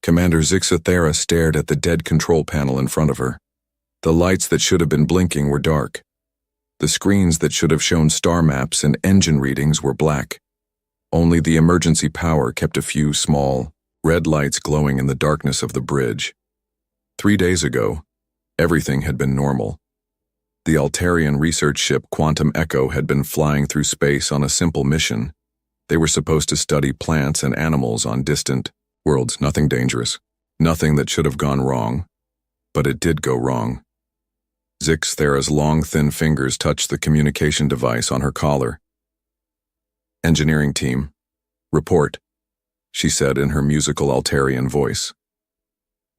Commander Zixathera stared at the dead control panel in front of her. The lights that should have been blinking were dark. The screens that should have shown star maps and engine readings were black. Only the emergency power kept a few small, red lights glowing in the darkness of the bridge. 3 days ago, everything had been normal. The Altarian research ship Quantum Echo had been flying through space on a simple mission. They were supposed to study plants and animals on distant worlds, nothing dangerous, nothing that should have gone wrong. But it did go wrong. Zixathera's long, thin fingers touched the communication device on her collar. "Engineering team, report," she said in her musical Altarian voice.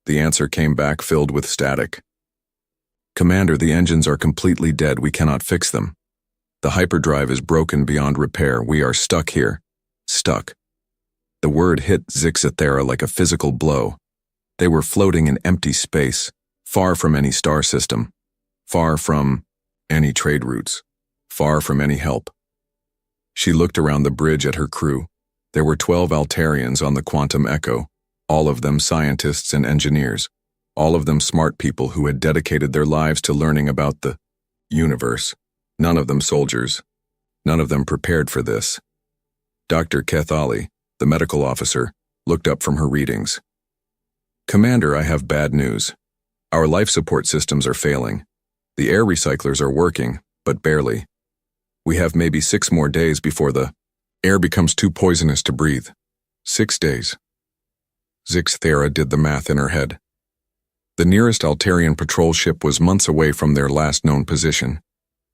The answer came back filled with static. "Commander, the engines are completely dead. We cannot fix them. The hyperdrive is broken beyond repair. We are stuck here. Stuck." The word hit Zixathera like a physical blow. They were floating in empty space, far from any star system, far from any trade routes, far from any help. She looked around the bridge at her crew. There were 12 Altarians on the Quantum Echo, all of them scientists and engineers, all of them smart people who had dedicated their lives to learning about the universe. None of them soldiers. None of them prepared for this. Dr. Kethali, the medical officer, looked up from her readings. "Commander, I have bad news. Our life support systems are failing. The air recyclers are working, but barely. We have maybe 6 more days before the air becomes too poisonous to breathe. 6 days." Zixathera did the math in her head. The nearest Altarian patrol ship was months away from their last known position.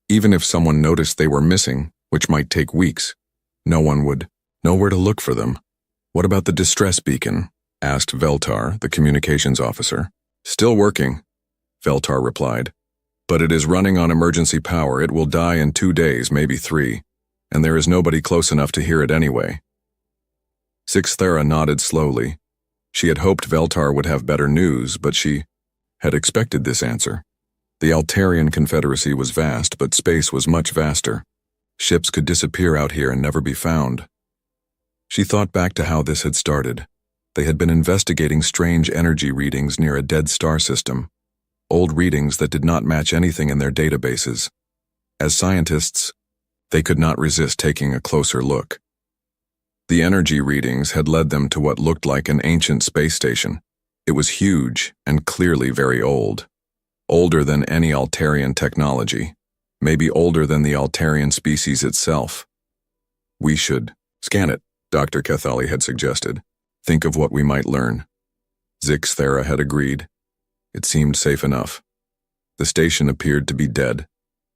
Even if someone noticed they were missing, which might take weeks, no one would know where to look for them. "What about the distress beacon?" asked Veltar, the communications officer. "Still working," Veltar replied. "But it is running on emergency power. It will die in 2 days, maybe 3, and there is nobody close enough to hear it anyway." Zixathera nodded slowly. She had hoped Veltar would have better news, but she had expected this answer. The Altarian Confederacy was vast, but space was much vaster. Ships could disappear out here and never be found. She thought back to how this had started. They had been investigating strange energy readings near a dead star system, old readings that did not match anything in their databases. As scientists, they could not resist taking a closer look. The energy readings had led them to what looked like an ancient space station. It was huge and clearly very old. Older than any Altarian technology. Maybe older than the Altarian species itself. "We should scan it," Dr. Kethali had suggested. "Think of what we might learn." Zixathera had agreed. It seemed safe enough. The station appeared to be dead.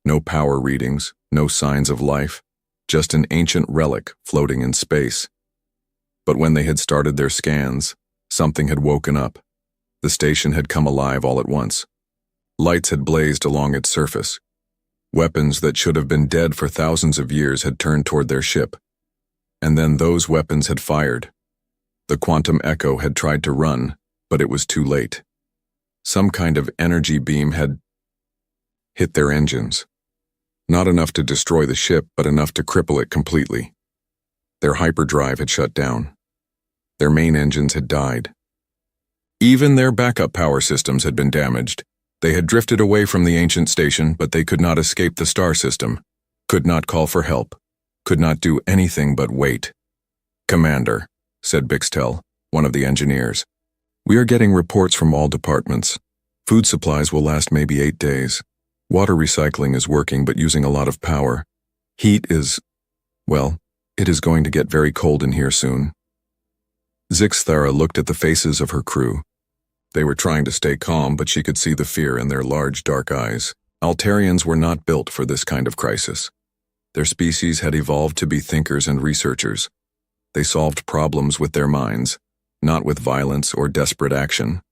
No power readings, no signs of life, just an ancient relic floating in space. But when they had started their scans, something had woken up. The station had come alive all at once. Lights had blazed along its surface. Weapons that should have been dead for thousands of years had turned toward their ship. And then those weapons had fired. The Quantum Echo had tried to run, but it was too late. Some kind of energy beam had hit their engines. Not enough to destroy the ship, but enough to cripple it completely. Their hyperdrive had shut down. Their main engines had died. Even their backup power systems had been damaged. They had drifted away from the ancient station, but they could not escape the star system, could not call for help, could not do anything but wait. "Commander," said Bixtel, one of the engineers, "we are getting reports from all departments. Food supplies will last maybe 8 days. Water recycling is working but using a lot of power. Heat is, well, it is going to get very cold in here soon." Zixathera looked at the faces of her crew. They were trying to stay calm, but she could see the fear in their large, dark eyes. Altarians were not built for this kind of crisis. Their species had evolved to be thinkers and researchers. They solved problems with their minds, not with violence or desperate action.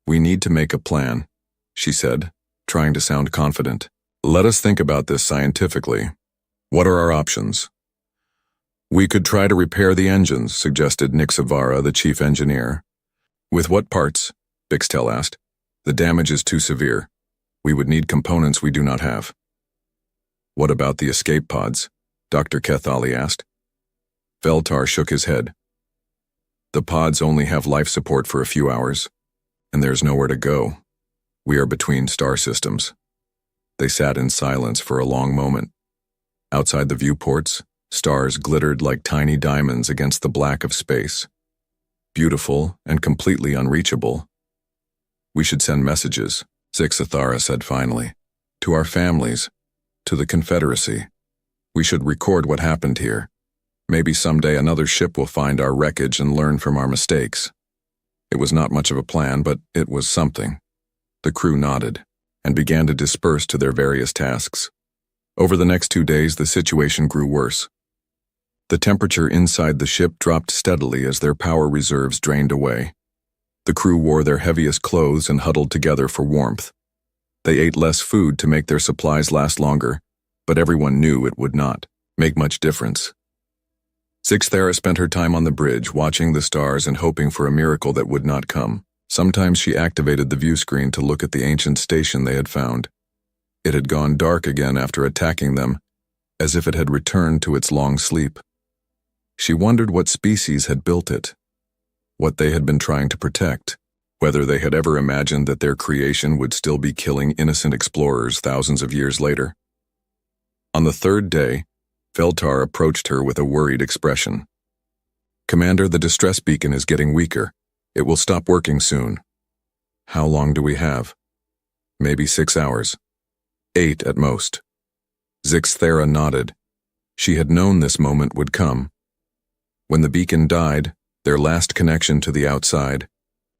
"We need to make a plan," she said, trying to sound confident. "Let us think about this scientifically. What are our options?" "We could try to repair the engines," suggested Nixavara, the chief engineer. "With what parts?" Bixtel asked. "The damage is too severe. We would need components we do not have." "What about the escape pods?" Dr. Kethali asked. Veltar shook his head. The pods only have life support for a few hours, and there's nowhere to go. We are between star systems. They sat in silence for a long moment. Outside the viewports, stars glittered like tiny diamonds against the black of space. Beautiful and completely unreachable. We should send messages, Zixathara said finally. To our families, to the Confederacy. We should record what happened here. Maybe someday another ship will find our wreckage and learn from our mistakes. It was not much of a plan, but it was something. The crew nodded and began to disperse to their various tasks. Over the next 2 days, the situation grew worse. The temperature inside the ship dropped steadily as their power reserves drained away. The crew wore their heaviest clothes and huddled together for warmth. They ate less food to make their supplies last longer, but everyone knew it would not make much difference. Zixathara spent her time on the bridge, watching the stars and hoping for a miracle that would not come. Sometimes she activated the view screen to look at the ancient station they had found. It had gone dark again after attacking them, as if it had returned to its long sleep. She wondered what species had built it, what they had been trying to protect, whether they had ever imagined that their creation would still be killing innocent explorers thousands of years later. On the third day, Veltar approached her with a worried expression. "Commander, the distress beacon is getting weaker. It will stop working soon." "How long do we have?" "Maybe 6 hours. 8 at most." Zixathara nodded. She had known this moment would come. When the beacon died, their last connection to the outside,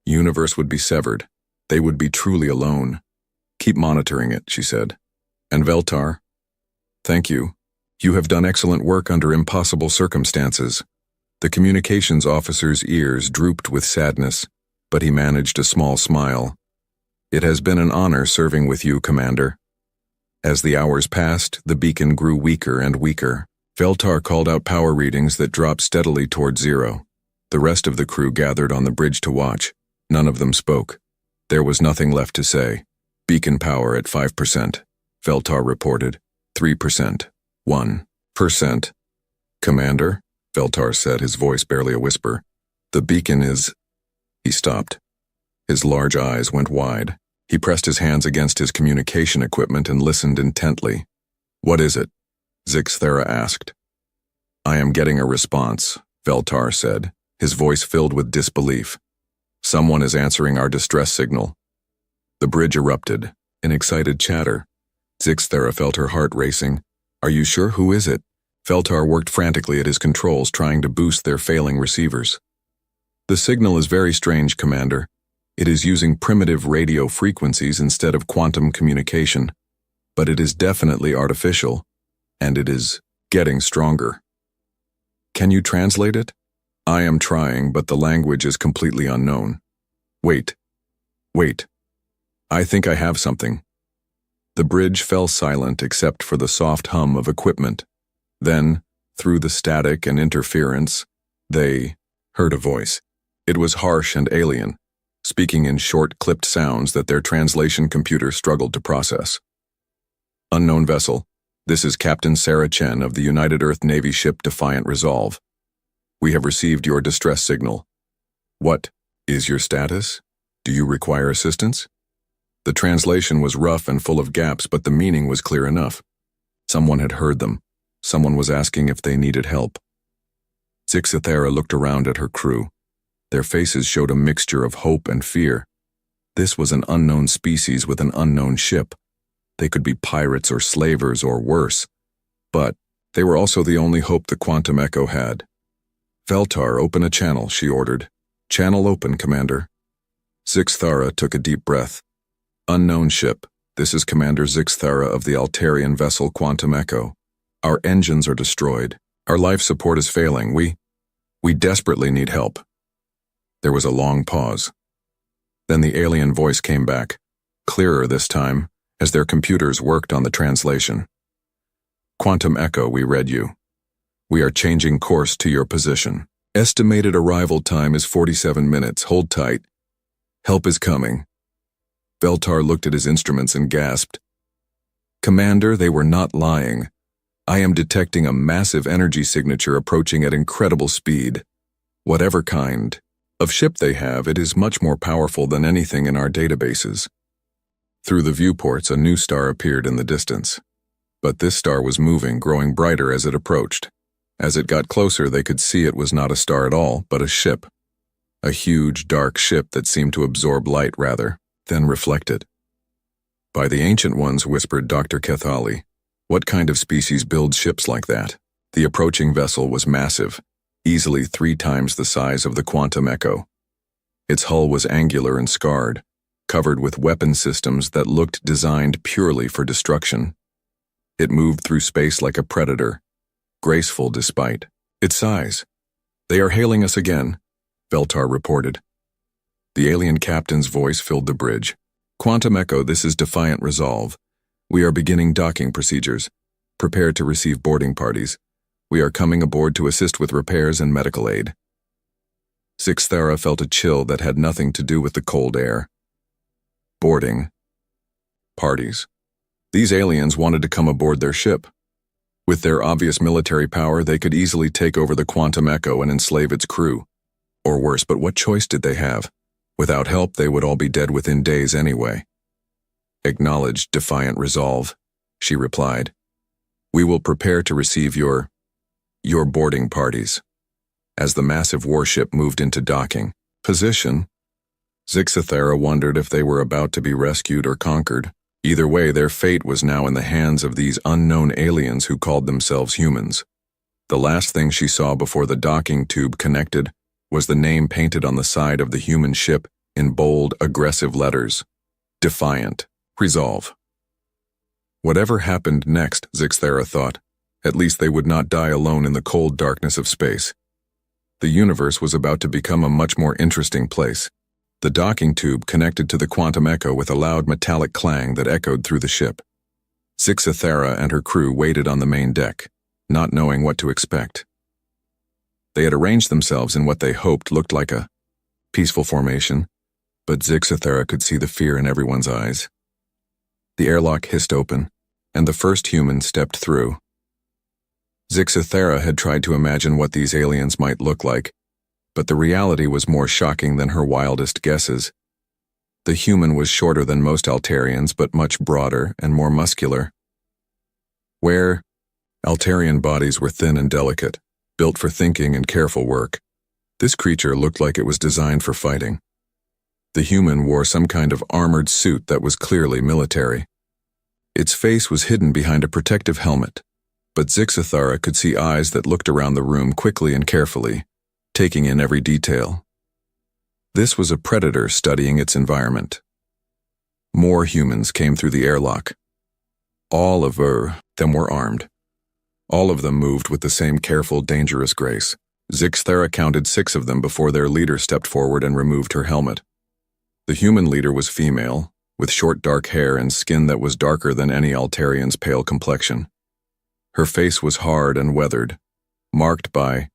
universe would be severed. They would be truly alone. "Keep monitoring it," she said. "And Veltar? Thank you. You have done excellent work under impossible circumstances." The communications officer's ears drooped with sadness, but he managed a small smile. "It has been an honor serving with you, Commander." As the hours passed, the beacon grew weaker and weaker. Veltar called out power readings that dropped steadily toward 0. The rest of the crew gathered on the bridge to watch. None of them spoke. There was nothing left to say. "Beacon power at 5%, Veltar reported. 3%. 1%. "Commander," Veltar said, his voice barely a whisper. "The beacon is—" He stopped. His large eyes went wide. He pressed his hands against his communication equipment and listened intently. "What is it?" Zixathara asked. "I am getting a response," Veltar said, his voice filled with disbelief. "Someone is answering our distress signal." The bridge erupted, in excited chatter. Zixathara felt her heart racing. "Are you sure? Who is it?" Veltar worked frantically at his controls, trying to boost their failing receivers. "The signal is very strange, Commander. It is using primitive radio frequencies instead of quantum communication, but it is definitely artificial, and it is getting stronger." "Can you translate it?" "I am trying, but the language is completely unknown." Wait. I think I have something." The bridge fell silent except for the soft hum of equipment. Then, through the static and interference, they heard a voice. It was harsh and alien, speaking in short, clipped sounds that their translation computer struggled to process. "Unknown vessel. This is Captain Sarah Chen of the United Earth Navy ship Defiant Resolve. We have received your distress signal. What is your status? Do you require assistance?" The translation was rough and full of gaps, but the meaning was clear enough. Someone had heard them. Someone was asking if they needed help. Zixathara looked around at her crew. Their faces showed a mixture of hope and fear. This was an unknown species with an unknown ship. They could be pirates or slavers or worse. But they were also the only hope the Quantum Echo had. "Veltar, open a channel," she ordered. "Channel open, Commander." Zixathara took a deep breath. "Unknown ship. This is Commander Zixathara of the Altarian vessel Quantum Echo. Our engines are destroyed. Our life support is failing. We desperately need help." There was a long pause. Then the alien voice came back, clearer this time, as their computers worked on the translation. "Quantum Echo, we read you. We are changing course to your position. Estimated arrival time is 47 minutes. Hold tight. Help is coming." Veltar looked at his instruments and gasped. "Commander, they were not lying. I am detecting a massive energy signature approaching at incredible speed." Whatever kind of ship they have, it is much more powerful than anything in our databases. Through the viewports, a new star appeared in the distance. But this star was moving, growing brighter as it approached. As it got closer, they could see it was not a star at all, but a ship. A huge, dark ship that seemed to absorb light rather than reflect it. By the Ancient Ones, whispered Dr. Kethali. What kind of species builds ships like that? The approaching vessel was massive, easily 3 times the size of the Quantum Echo. Its hull was angular and scarred, covered with weapon systems that looked designed purely for destruction. It moved through space like a predator, graceful despite its size. They are hailing us again, Veltar reported. The alien captain's voice filled the bridge. Quantum Echo, this is Defiant Resolve. We are beginning docking procedures. Prepare to receive boarding parties. We are coming aboard to assist with repairs and medical aid. Zixthara felt a chill that had nothing to do with the cold air. Boarding parties. These aliens wanted to come aboard their ship. With their obvious military power, they could easily take over the Quantum Echo and enslave its crew. Or worse, but what choice did they have? Without help, they would all be dead within days anyway. Acknowledged, Defiant Resolve, she replied. We will prepare to receive your boarding parties. As the massive warship moved into docking position, Zixthara wondered if they were about to be rescued or conquered. Either way, their fate was now in the hands of these unknown aliens who called themselves humans. The last thing she saw before the docking tube connected was the name painted on the side of the human ship in bold, aggressive letters. Defiant Resolve. Whatever happened next, Zixthara thought, at least they would not die alone in the cold darkness of space. The universe was about to become a much more interesting place. The docking tube connected to the Quantum Echo with a loud metallic clang that echoed through the ship. Zixthara and her crew waited on the main deck, not knowing what to expect. They had arranged themselves in what they hoped looked like a peaceful formation, but Zixthara could see the fear in everyone's eyes. The airlock hissed open, and the first human stepped through. Zixthara had tried to imagine what these aliens might look like, but the reality was more shocking than her wildest guesses. The human was shorter than most Altarians, but much broader and more muscular. Altarian bodies were thin and delicate, built for thinking and careful work. This creature looked like it was designed for fighting. The human wore some kind of armored suit that was clearly military. Its face was hidden behind a protective helmet, but Zixthara could see eyes that looked around the room quickly and carefully, taking in every detail. This was a predator studying its environment. More humans came through the airlock. All of them were armed. All of them moved with the same careful, dangerous grace. Zixthara counted 6 of them before their leader stepped forward and removed her helmet. The human leader was female, with short dark hair and skin that was darker than any Altarian's pale complexion. Her face was hard and weathered, marked by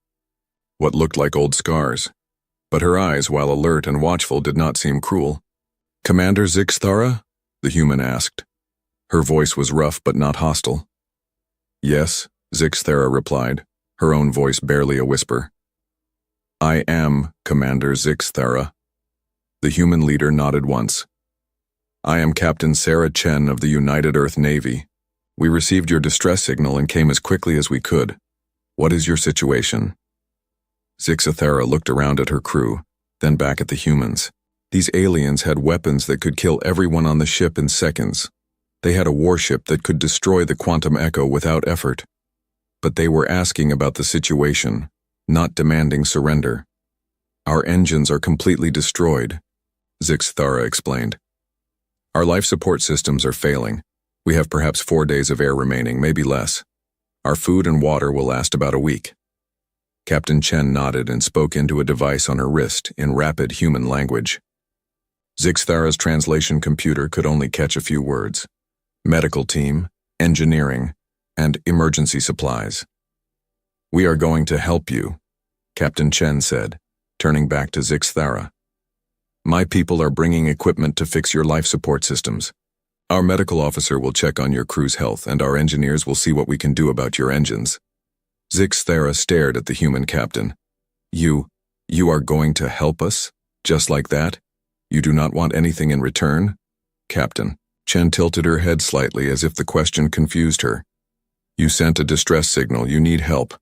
what looked like old scars, but her eyes, while alert and watchful, did not seem cruel. Commander Zixthara? The human asked. Her voice was rough but not hostile. Yes, Zixthara replied, her own voice barely a whisper. I am Commander Zixthara. The human leader nodded once. I am Captain Sarah Chen of the United Earth Navy. We received your distress signal and came as quickly as we could. What is your situation? Zixthara looked around at her crew, then back at the humans. These aliens had weapons that could kill everyone on the ship in seconds. They had a warship that could destroy the Quantum Echo without effort. But they were asking about the situation, not demanding surrender. Our engines are completely destroyed, Zixthara explained. Our life support systems are failing. We have perhaps 4 days of air remaining, maybe less. Our food and water will last about a week. Captain Chen nodded and spoke into a device on her wrist in rapid human language. Zixthara's translation computer could only catch a few words. Medical team, engineering, and emergency supplies. We are going to help you, Captain Chen said, turning back to Zixthara. My people are bringing equipment to fix your life support systems. Our medical officer will check on your crew's health, and our engineers will see what we can do about your engines. Zixthara stared at the human captain. You You are going to help us? Just like that? You do not want anything in return? Captain. Chen tilted her head slightly as if the question confused her. You sent a distress signal. You need help.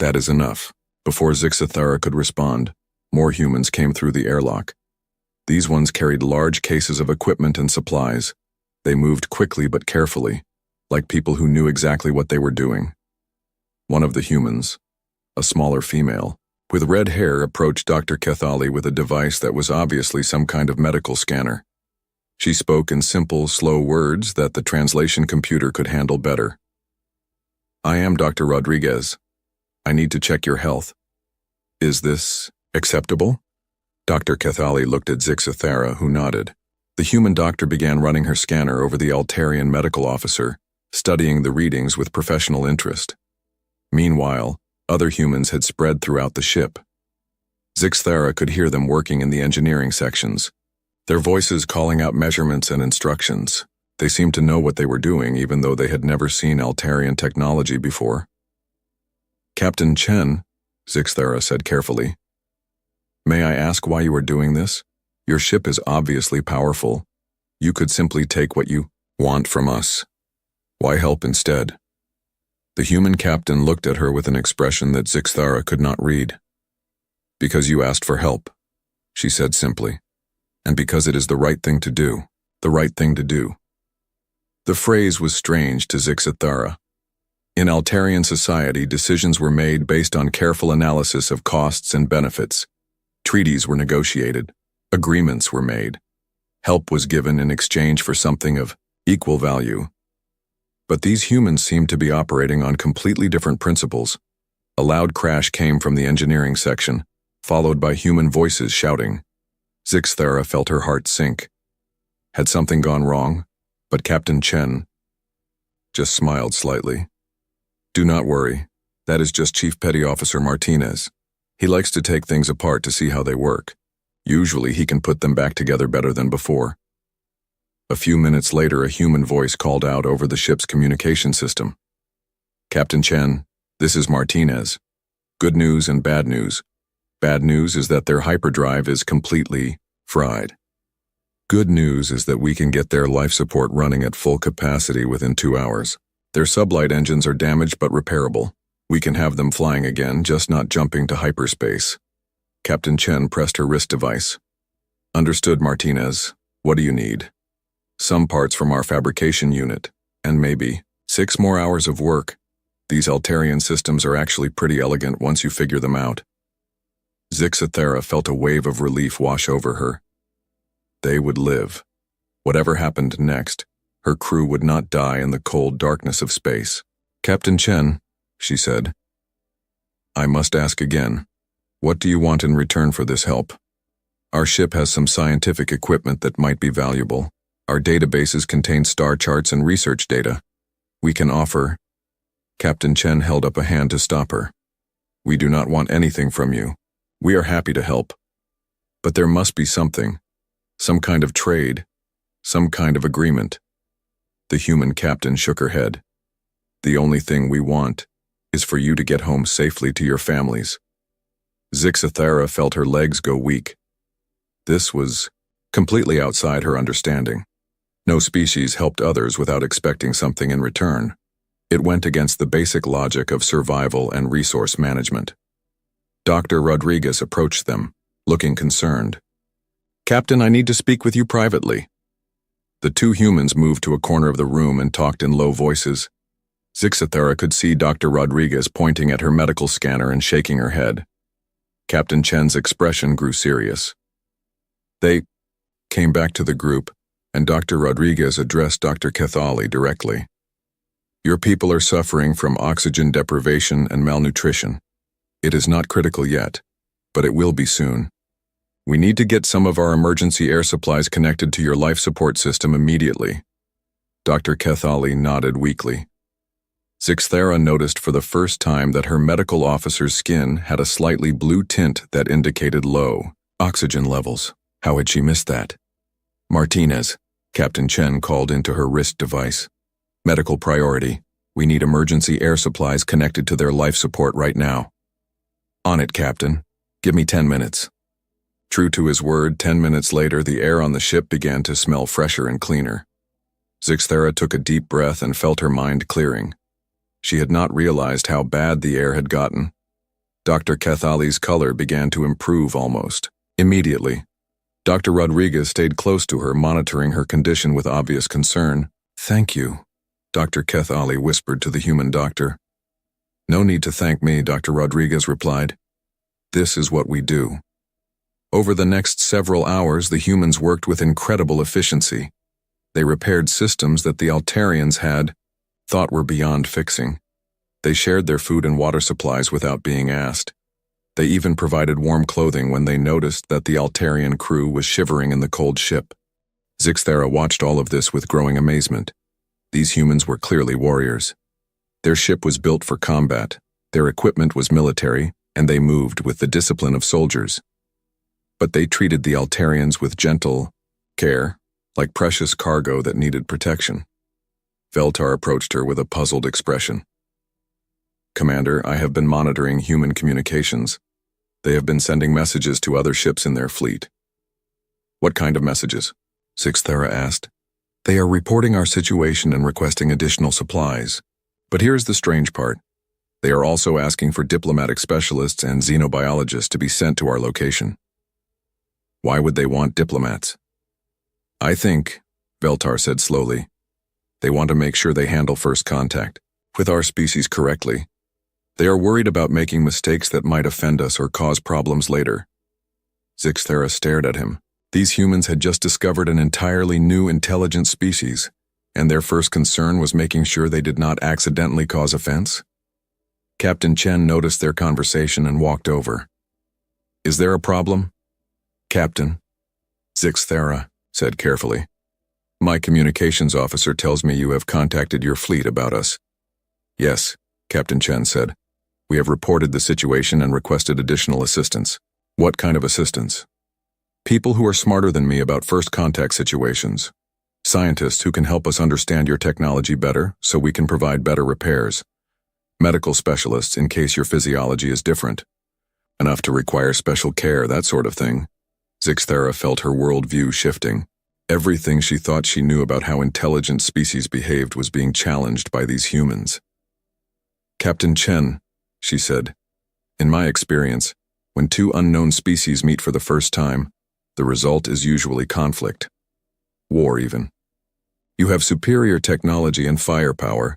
That is enough. Before Zixathara could respond, more humans came through the airlock. These ones carried large cases of equipment and supplies. They moved quickly but carefully, like people who knew exactly what they were doing. One of the humans, a smaller female, with red hair, approached Dr. Kethali with a device that was obviously some kind of medical scanner. She spoke in simple, slow words that the translation computer could handle better. I am Dr. Rodriguez. I need to check your health. Is this acceptable? Dr. Kethali looked at Zixathara, who nodded. The human doctor began running her scanner over the Altarian medical officer, studying the readings with professional interest. Meanwhile, other humans had spread throughout the ship. Zixathara could hear them working in the engineering sections, their voices calling out measurements and instructions. They seemed to know what they were doing, even though they had never seen Altarian technology before. Captain Chen, Zixathara said carefully, may I ask why you are doing this? Your ship is obviously powerful. You could simply take what you want from us. Why help instead? The human captain looked at her with an expression that Zixathara could not read. Because you asked for help, she said simply, and because it is the right thing to do, the right thing to do. The phrase was strange to Zixathara. In Altarian society, decisions were made based on careful analysis of costs and benefits. Treaties were negotiated, agreements were made. Help was given in exchange for something of equal value. But these humans seemed to be operating on completely different principles. A loud crash came from the engineering section, followed by human voices shouting. Zixathara felt her heart sink. Had something gone wrong? But Captain Chen just smiled slightly. Do not worry. That is just Chief Petty Officer Martinez. He likes to take things apart to see how they work. Usually he can put them back together better than before. A few minutes later, a human voice called out over the ship's communication system. Captain Chen, this is Martinez. Good news and bad news. Bad news is that their hyperdrive is completely fried. Good news is that we can get their life support running at full capacity within 2 hours. Their sublight engines are damaged but repairable. We can have them flying again, just not jumping to hyperspace. Captain Chen pressed her wrist device. Understood, Martinez. What do you need? Some parts from our fabrication unit, and maybe 6 more hours of work. These Altarian systems are actually pretty elegant once you figure them out. Zixathara felt a wave of relief wash over her. They would live. Whatever happened next, her crew would not die in the cold darkness of space. Captain Chen, she said, I must ask again, what do you want in return for this help? Our ship has some scientific equipment that might be valuable. Our databases contain star charts and research data. We can offer. Captain Chen held up a hand to stop her. We do not want anything from you. We are happy to help. But there must be something. Some kind of trade. Some kind of agreement. The human captain shook her head. The only thing we want is for you to get home safely to your families. Zixathara felt her legs go weak. This was completely outside her understanding. No species helped others without expecting something in return. It went against the basic logic of survival and resource management. Dr. Rodriguez approached them, looking concerned. Captain, I need to speak with you privately. The 2 humans moved to a corner of the room and talked in low voices. Zixathara could see Dr. Rodriguez pointing at her medical scanner and shaking her head. Captain Chen's expression grew serious. They came back to the group, and Dr. Rodriguez addressed Dr. Kethali directly. Your people are suffering from oxygen deprivation and malnutrition. It is not critical yet, but it will be soon. We need to get some of our emergency air supplies connected to your life support system immediately. Dr. Kethali nodded weakly. Zixathara noticed for the first time that her medical officer's skin had a slightly blue tint that indicated low oxygen levels. How had she missed that? Martinez, Captain Chen called into her wrist device. Medical priority. We need emergency air supplies connected to their life support right now. On it, Captain. Give me 10 minutes. True to his word, 10 minutes later, the air on the ship began to smell fresher and cleaner. Zixthera took a deep breath and felt her mind clearing. She had not realized how bad the air had gotten. Dr. Cathali's color began to improve almost immediately. Dr. Rodriguez stayed close to her, monitoring her condition with obvious concern. "Thank you," Dr. Cathali whispered to the human doctor. "No need to thank me," Dr. Rodriguez replied. "This is what we do." Over the next several hours, the humans worked with incredible efficiency. They repaired systems that the Altarians had thought were beyond fixing. They shared their food and water supplies without being asked. They even provided warm clothing when they noticed that the Altarian crew was shivering in the cold ship. Zixthera watched all of this with growing amazement. These humans were clearly warriors. Their ship was built for combat, their equipment was military, and they moved with the discipline of soldiers. But they treated the Altarians with gentle care, like precious cargo that needed protection. Veltar approached her with a puzzled expression. "Commander, I have been monitoring human communications. They have been sending messages to other ships in their fleet." "What kind of messages?" Zixthera asked. "They are reporting our situation and requesting additional supplies. But here's the strange part. They are also asking for diplomatic specialists and xenobiologists to be sent to our location." "Why would they want diplomats?" "I think," Veltar said slowly, "they want to make sure they handle first contact with our species correctly. They are worried about making mistakes that might offend us or cause problems later." Zixthera stared at him. These humans had just discovered an entirely new intelligent species, and their first concern was making sure they did not accidentally cause offense. Captain Chen noticed their conversation and walked over. "Is there a problem?" "Captain," Zixthera said carefully, "my communications officer tells me you have contacted your fleet about us." "Yes," Captain Chen said. "We have reported the situation and requested additional assistance." "What kind of assistance?" "People who are smarter than me about first contact situations. Scientists who can help us understand your technology better so we can provide better repairs. Medical specialists in case your physiology is different. Enough to require special care, that sort of thing." Zixthera felt her worldview shifting. Everything she thought she knew about how intelligent species behaved was being challenged by these humans. "Captain Chen," she said, "in my experience, when two unknown species meet for the first time, the result is usually conflict. War, even. You have superior technology and firepower.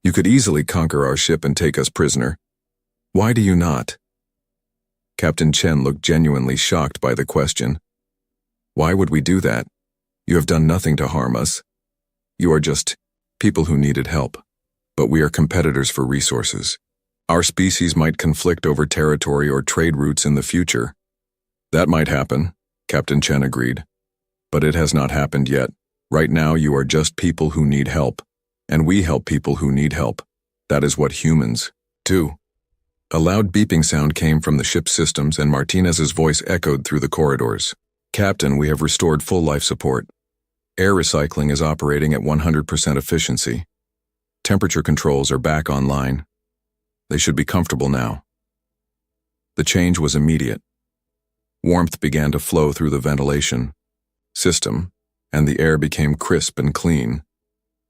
You could easily conquer our ship and take us prisoner. Why do you not?" Captain Chen looked genuinely shocked by the question. "Why would we do that? You have done nothing to harm us. You are just people who needed help. But we are competitors for resources. Our species might conflict over territory or trade routes in the future." "That might happen," Captain Chen agreed. "But it has not happened yet. Right now you are just people who need help. And we help people who need help. That is what humans do." A loud beeping sound came from the ship's systems and Martinez's voice echoed through the corridors. "Captain, we have restored full life support. Air recycling is operating at 100% efficiency. Temperature controls are back online. They should be comfortable now." The change was immediate. Warmth began to flow through the ventilation system, and the air became crisp and clean.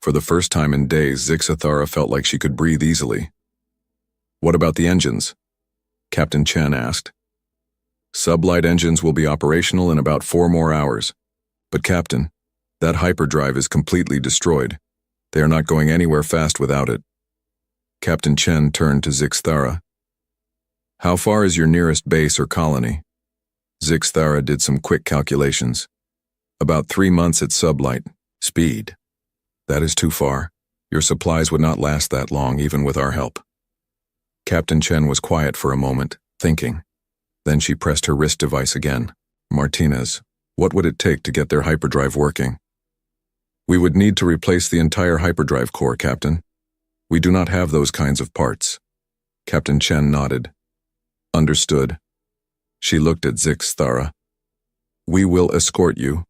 For the first time in days, Zixthera felt like she could breathe easily. "What about the engines?" Captain Chen asked. "Sublight engines will be operational in about 4 more hours. But Captain, that hyperdrive is completely destroyed. They are not going anywhere fast without it." Captain Chen turned to Zixthera. "How far is your nearest base or colony?" Zixthera did some quick calculations. "About 3 months at sublight speed. That is too far. Your supplies would not last that long, even with our help." Captain Chen was quiet for a moment, thinking. Then she pressed her wrist device again. "Martinez, what would it take to get their hyperdrive working?" "We would need to replace the entire hyperdrive core, Captain. We do not have those kinds of parts." Captain Chen nodded. "Understood." She looked at Zixthera. "We will escort you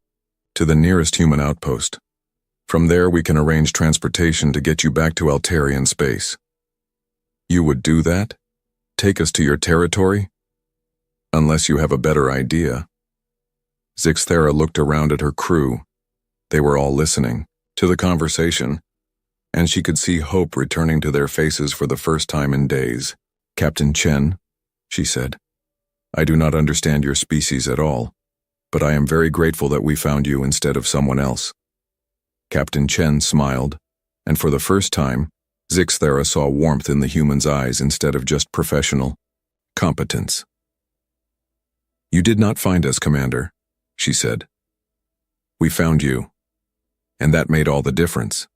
to the nearest human outpost. From there we can arrange transportation to get you back to Altarian space." "You would do that? Take us to your territory?" Unless you have a better idea. Zixthera looked around at her crew. They were all listening to the conversation, and she could see hope returning to their faces for the first time in days. "Captain Chen," she said, "I do not understand your species at all, but I am very grateful that we found you instead of someone else." Captain Chen smiled, and for the first time, Zixthera saw warmth in the human's eyes instead of just professional competence. "You did not find us, Commander," she said. "We found you, and that made all the difference."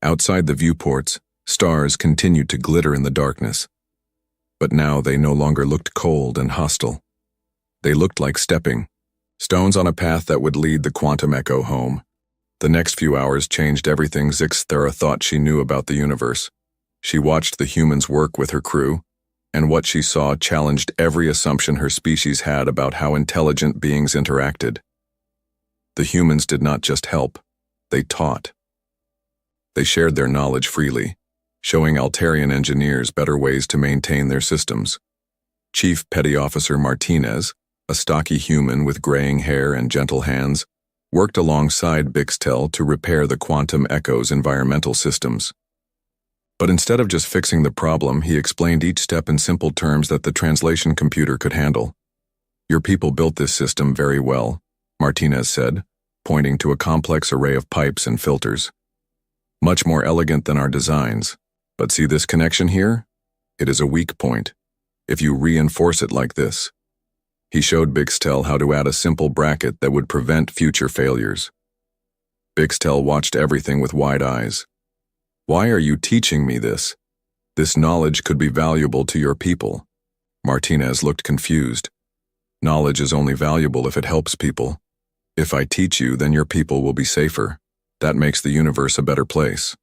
Outside the viewports, stars continued to glitter in the darkness, but now they no longer looked cold and hostile. They looked like stepping stones on a path that would lead the quantum echo home. The next few hours changed everything Zixthera thought she knew about the universe. She watched the humans work with her crew, and what she saw challenged every assumption her species had about how intelligent beings interacted. The humans did not just help, they taught. They shared their knowledge freely, showing Altarian engineers better ways to maintain their systems. Chief Petty Officer Martinez, a stocky human with graying hair and gentle hands, worked alongside Bixtel to repair the quantum echo's environmental systems. But instead of just fixing the problem, he explained each step in simple terms that the translation computer could handle. "Your people built this system very well," Martinez said, pointing to a complex array of pipes and filters. "Much more elegant than our designs. But see this connection here? It is a weak point. If you reinforce it like this." He showed Bixtel how to add a simple bracket that would prevent future failures. Bixtel watched everything with wide eyes. "Why are you teaching me this? This knowledge could be valuable to your people." Martinez looked confused. "Knowledge is only valuable if it helps people. If I teach you, then your people will be safer. That makes the universe a better place."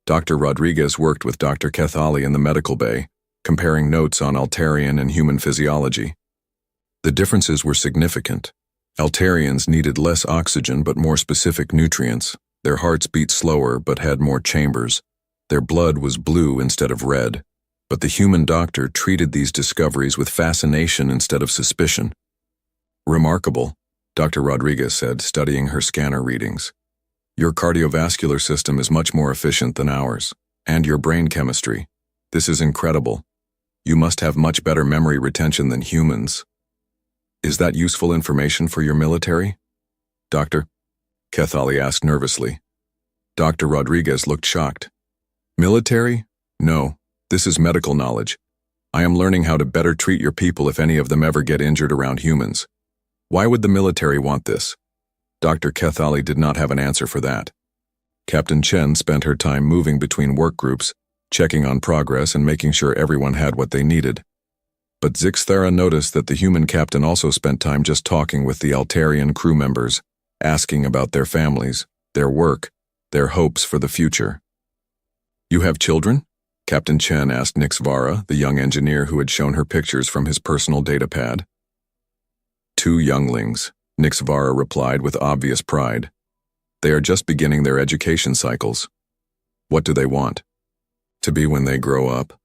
Dr. Rodriguez worked with Dr. Kethali in the medical bay, comparing notes on Altarian and human physiology. The differences were significant. Altarians needed less oxygen but more specific nutrients. Their hearts beat slower but had more chambers. Their blood was blue instead of red. But the human doctor treated these discoveries with fascination instead of suspicion. "Remarkable," Dr. Rodriguez said, studying her scanner readings. "Your cardiovascular system is much more efficient than ours, and your brain chemistry. This is incredible. You must have much better memory retention than humans. Is that useful information for your military?" "Doctor?" Kethali asked nervously. Dr. Rodriguez looked shocked. "Military? No, this is medical knowledge. I am learning how to better treat your people if any of them ever get injured around humans. Why would the military want this?" Dr. Kethali did not have an answer for that. Captain Chen spent her time moving between work groups, checking on progress and making sure everyone had what they needed. But Zixthera noticed that the human captain also spent time just talking with the Altarian crew members, asking about their families, their work, their hopes for the future. "You have children?" Captain Chen asked Nixvara, the young engineer who had shown her pictures from his personal datapad. "2 younglings," Nixvara replied with obvious pride. "They are just beginning their education cycles." "What do they want?" "To be when they grow up.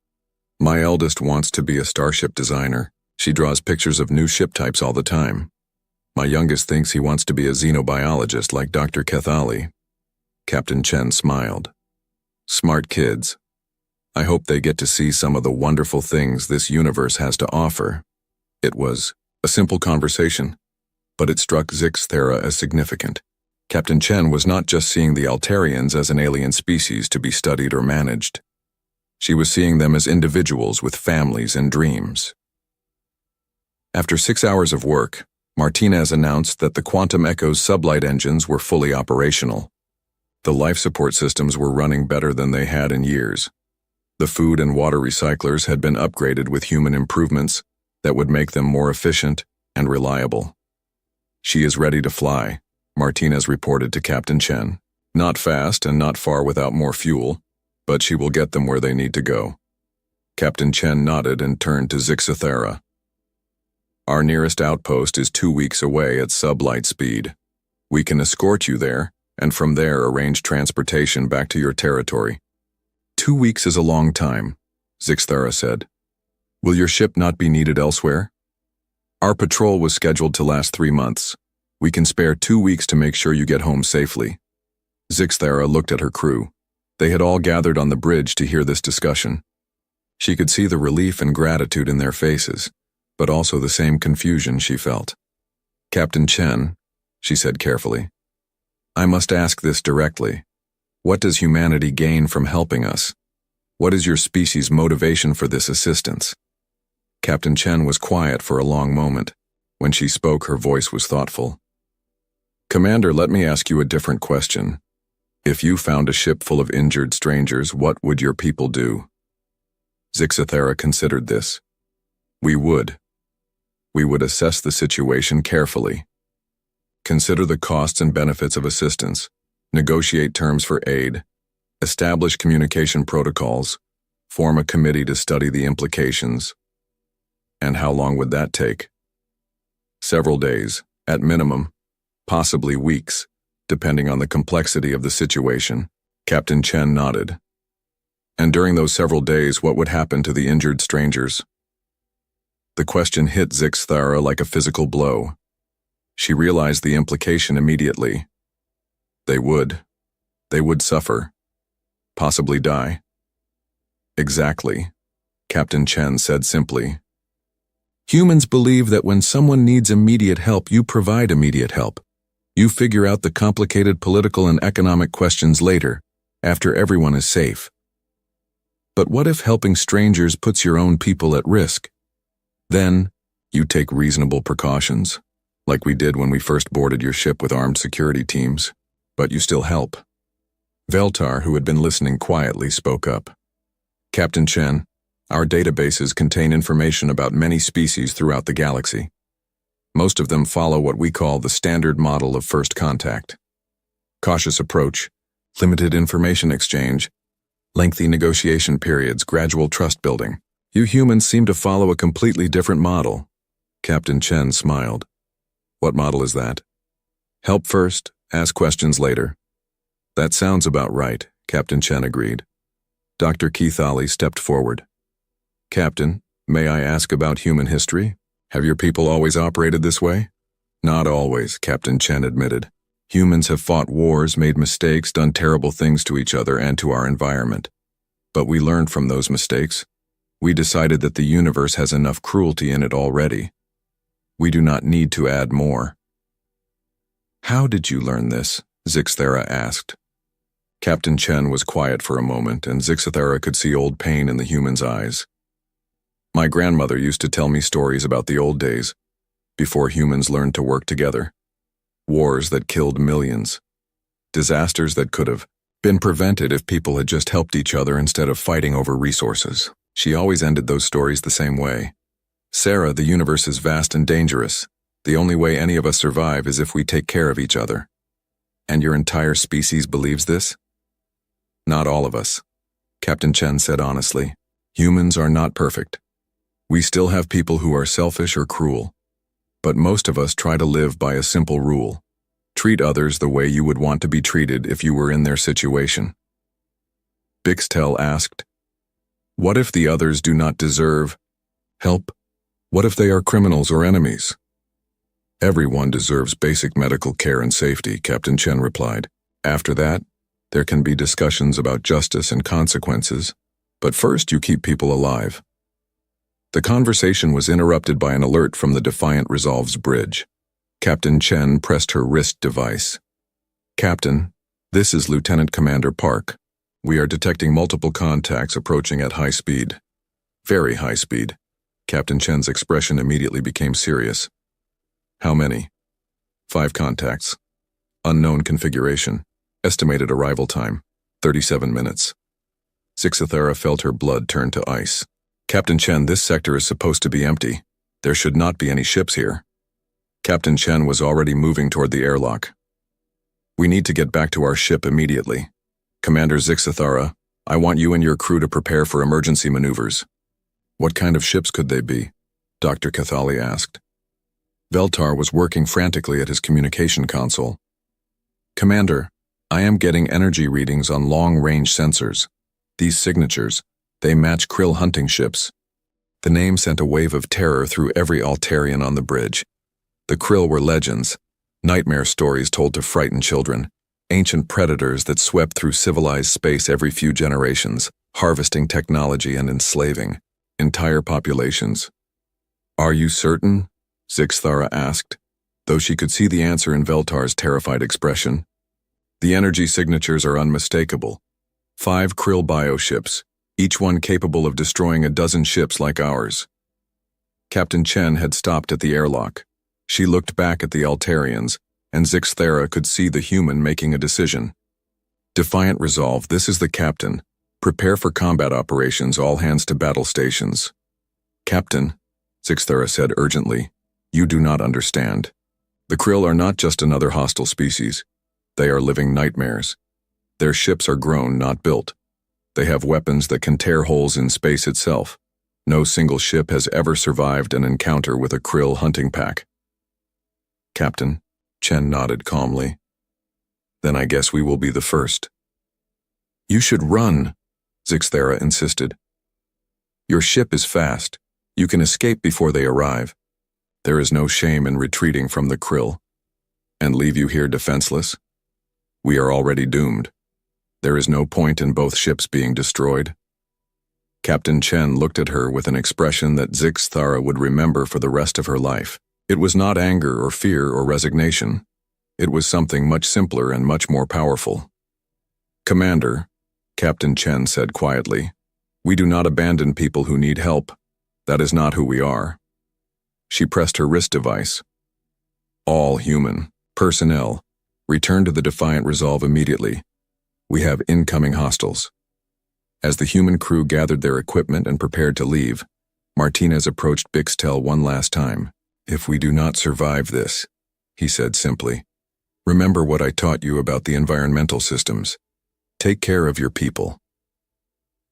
My eldest wants to be a starship designer. She draws pictures of new ship types all the time. My youngest thinks he wants to be a xenobiologist like Dr. Kethali." Captain Chen smiled. "Smart kids. I hope they get to see some of the wonderful things this universe has to offer." It was a simple conversation, but it struck Zixthera as significant. Captain Chen was not just seeing the Altarians as an alien species to be studied or managed. She was seeing them as individuals with families and dreams. After 6 hours of work, Martinez announced that the Quantum Echo's sublight engines were fully operational. The life support systems were running better than they had in years. The food and water recyclers had been upgraded with human improvements that would make them more efficient and reliable. "She is ready to fly," Martinez reported to Captain Chen. "Not fast and not far without more fuel, but she will get them where they need to go." Captain Chen nodded and turned to Zixthera. "Our nearest outpost is 2 weeks away at sublight speed. We can escort you there, and from there arrange transportation back to your territory." 2 weeks is a long time," Zixthera said. Will your ship not be needed elsewhere? Our patrol was scheduled to last 3 months. We can spare 2 weeks to make sure you get home safely. Zixthara looked at her crew. They had all gathered on the bridge to hear this discussion. She could see the relief and gratitude in their faces, but also the same confusion she felt. Captain Chen, she said carefully, I must ask this directly. What does humanity gain from helping us? What is your species' motivation for this assistance? Captain Chen was quiet for a long moment. When she spoke, her voice was thoughtful. Commander, let me ask you a different question. If you found a ship full of injured strangers, what would your people do? Zixthara considered this. We would assess the situation carefully. Consider the costs and benefits of assistance, negotiate terms for aid, establish communication protocols, form a committee to study the implications. And how long would that take? Several days, at minimum, possibly weeks, depending on the complexity of the situation. Captain Chen nodded. And during those several days, what would happen to the injured strangers? The question hit Zixthara like a physical blow. She realized the implication immediately. They would suffer, possibly die. Exactly, Captain Chen said simply. Humans believe that when someone needs immediate help, you provide immediate help. You figure out the complicated political and economic questions later, after everyone is safe. But what if helping strangers puts your own people at risk? Then, you take reasonable precautions, like we did when we first boarded your ship with armed security teams, but you still help. Veltar, who had been listening quietly, spoke up. Captain Chen, our databases contain information about many species throughout the galaxy. Most of them follow what we call the standard model of first contact. Cautious approach, limited information exchange, lengthy negotiation periods, gradual trust building. You humans seem to follow a completely different model. Captain Chen smiled. What model is that? Help first, ask questions later. That sounds about right, Captain Chen agreed. Dr. Keithali stepped forward. Captain, may I ask about human history? Have your people always operated this way? Not always, Captain Chen admitted. Humans have fought wars, made mistakes, done terrible things to each other and to our environment. But we learned from those mistakes. We decided that the universe has enough cruelty in it already. We do not need to add more. How did you learn this? Zixthara asked. Captain Chen was quiet for a moment, and Zixthara could see old pain in the human's eyes. My grandmother used to tell me stories about the old days, before humans learned to work together. Wars that killed millions. Disasters that could have been prevented if people had just helped each other instead of fighting over resources. She always ended those stories the same way. Sarah, the universe is vast and dangerous. The only way any of us survive is if we take care of each other. And your entire species believes this? Not all of us, Captain Chen said honestly. Humans are not perfect. We still have people who are selfish or cruel. But most of us try to live by a simple rule. Treat others the way you would want to be treated if you were in their situation. Bixtel asked, what if the others do not deserve help? What if they are criminals or enemies? Everyone deserves basic medical care and safety, Captain Chen replied. After that, there can be discussions about justice and consequences, but first you keep people alive. The conversation was interrupted by an alert from the Defiant Resolve's bridge. Captain Chen pressed her wrist device. Captain, this is Lieutenant Commander Park. We are detecting multiple contacts approaching at high speed. Very high speed. Captain Chen's expression immediately became serious. How many? 5 contacts. Unknown configuration. Estimated arrival time, 37 minutes. Zixthara felt her blood turn to ice. Captain Chen, this sector is supposed to be empty. There should not be any ships here. Captain Chen was already moving toward the airlock. We need to get back to our ship immediately. Commander Zixthara, I want you and your crew to prepare for emergency maneuvers. What kind of ships could they be? Dr. Keithali asked. Veltar was working frantically at his communication console. Commander, I am getting energy readings on long-range sensors. These signatures, they match krill hunting ships. The name sent a wave of terror through every Altarian on the bridge. The Krill were legends, nightmare stories told to frighten children, ancient predators that swept through civilized space every few generations, harvesting technology and enslaving entire populations. "Are you certain?" Zixthara asked, though she could see the answer in Veltar's terrified expression. "The energy signatures are unmistakable. 5 Krill bioships, each one capable of destroying a dozen ships like ours." Captain Chen had stopped at the airlock. She looked back at the Altarians, and Zixthara could see the human making a decision. "Defiant resolve, this is the captain. Prepare for combat operations, all hands to battle stations." "Captain," Zixthara said urgently, "you do not understand. The Krill are not just another hostile species. They are living nightmares. Their ships are grown, not built. They have weapons that can tear holes in space itself. No single ship has ever survived an encounter with a Krill hunting pack." "Captain," Chen nodded calmly. "Then I guess we will be the first." "You should run," Zixthara insisted. "Your ship is fast. You can escape before they arrive. There is no shame in retreating from the Krill. And leave you here defenseless? We are already doomed. There is no point in both ships being destroyed." Captain Chen looked at her with an expression that Zixthara would remember for the rest of her life. It was not anger or fear or resignation. It was something much simpler and much more powerful. "Commander," Captain Chen said quietly, "we do not abandon people who need help. That is not who we are." She pressed her wrist device. "All human personnel, return to the Defiant Resolve immediately. We have incoming hostiles." As the human crew gathered their equipment and prepared to leave, Martinez approached Bixtel one last time. "If we do not survive this," he said simply, "remember what I taught you about the environmental systems. Take care of your people."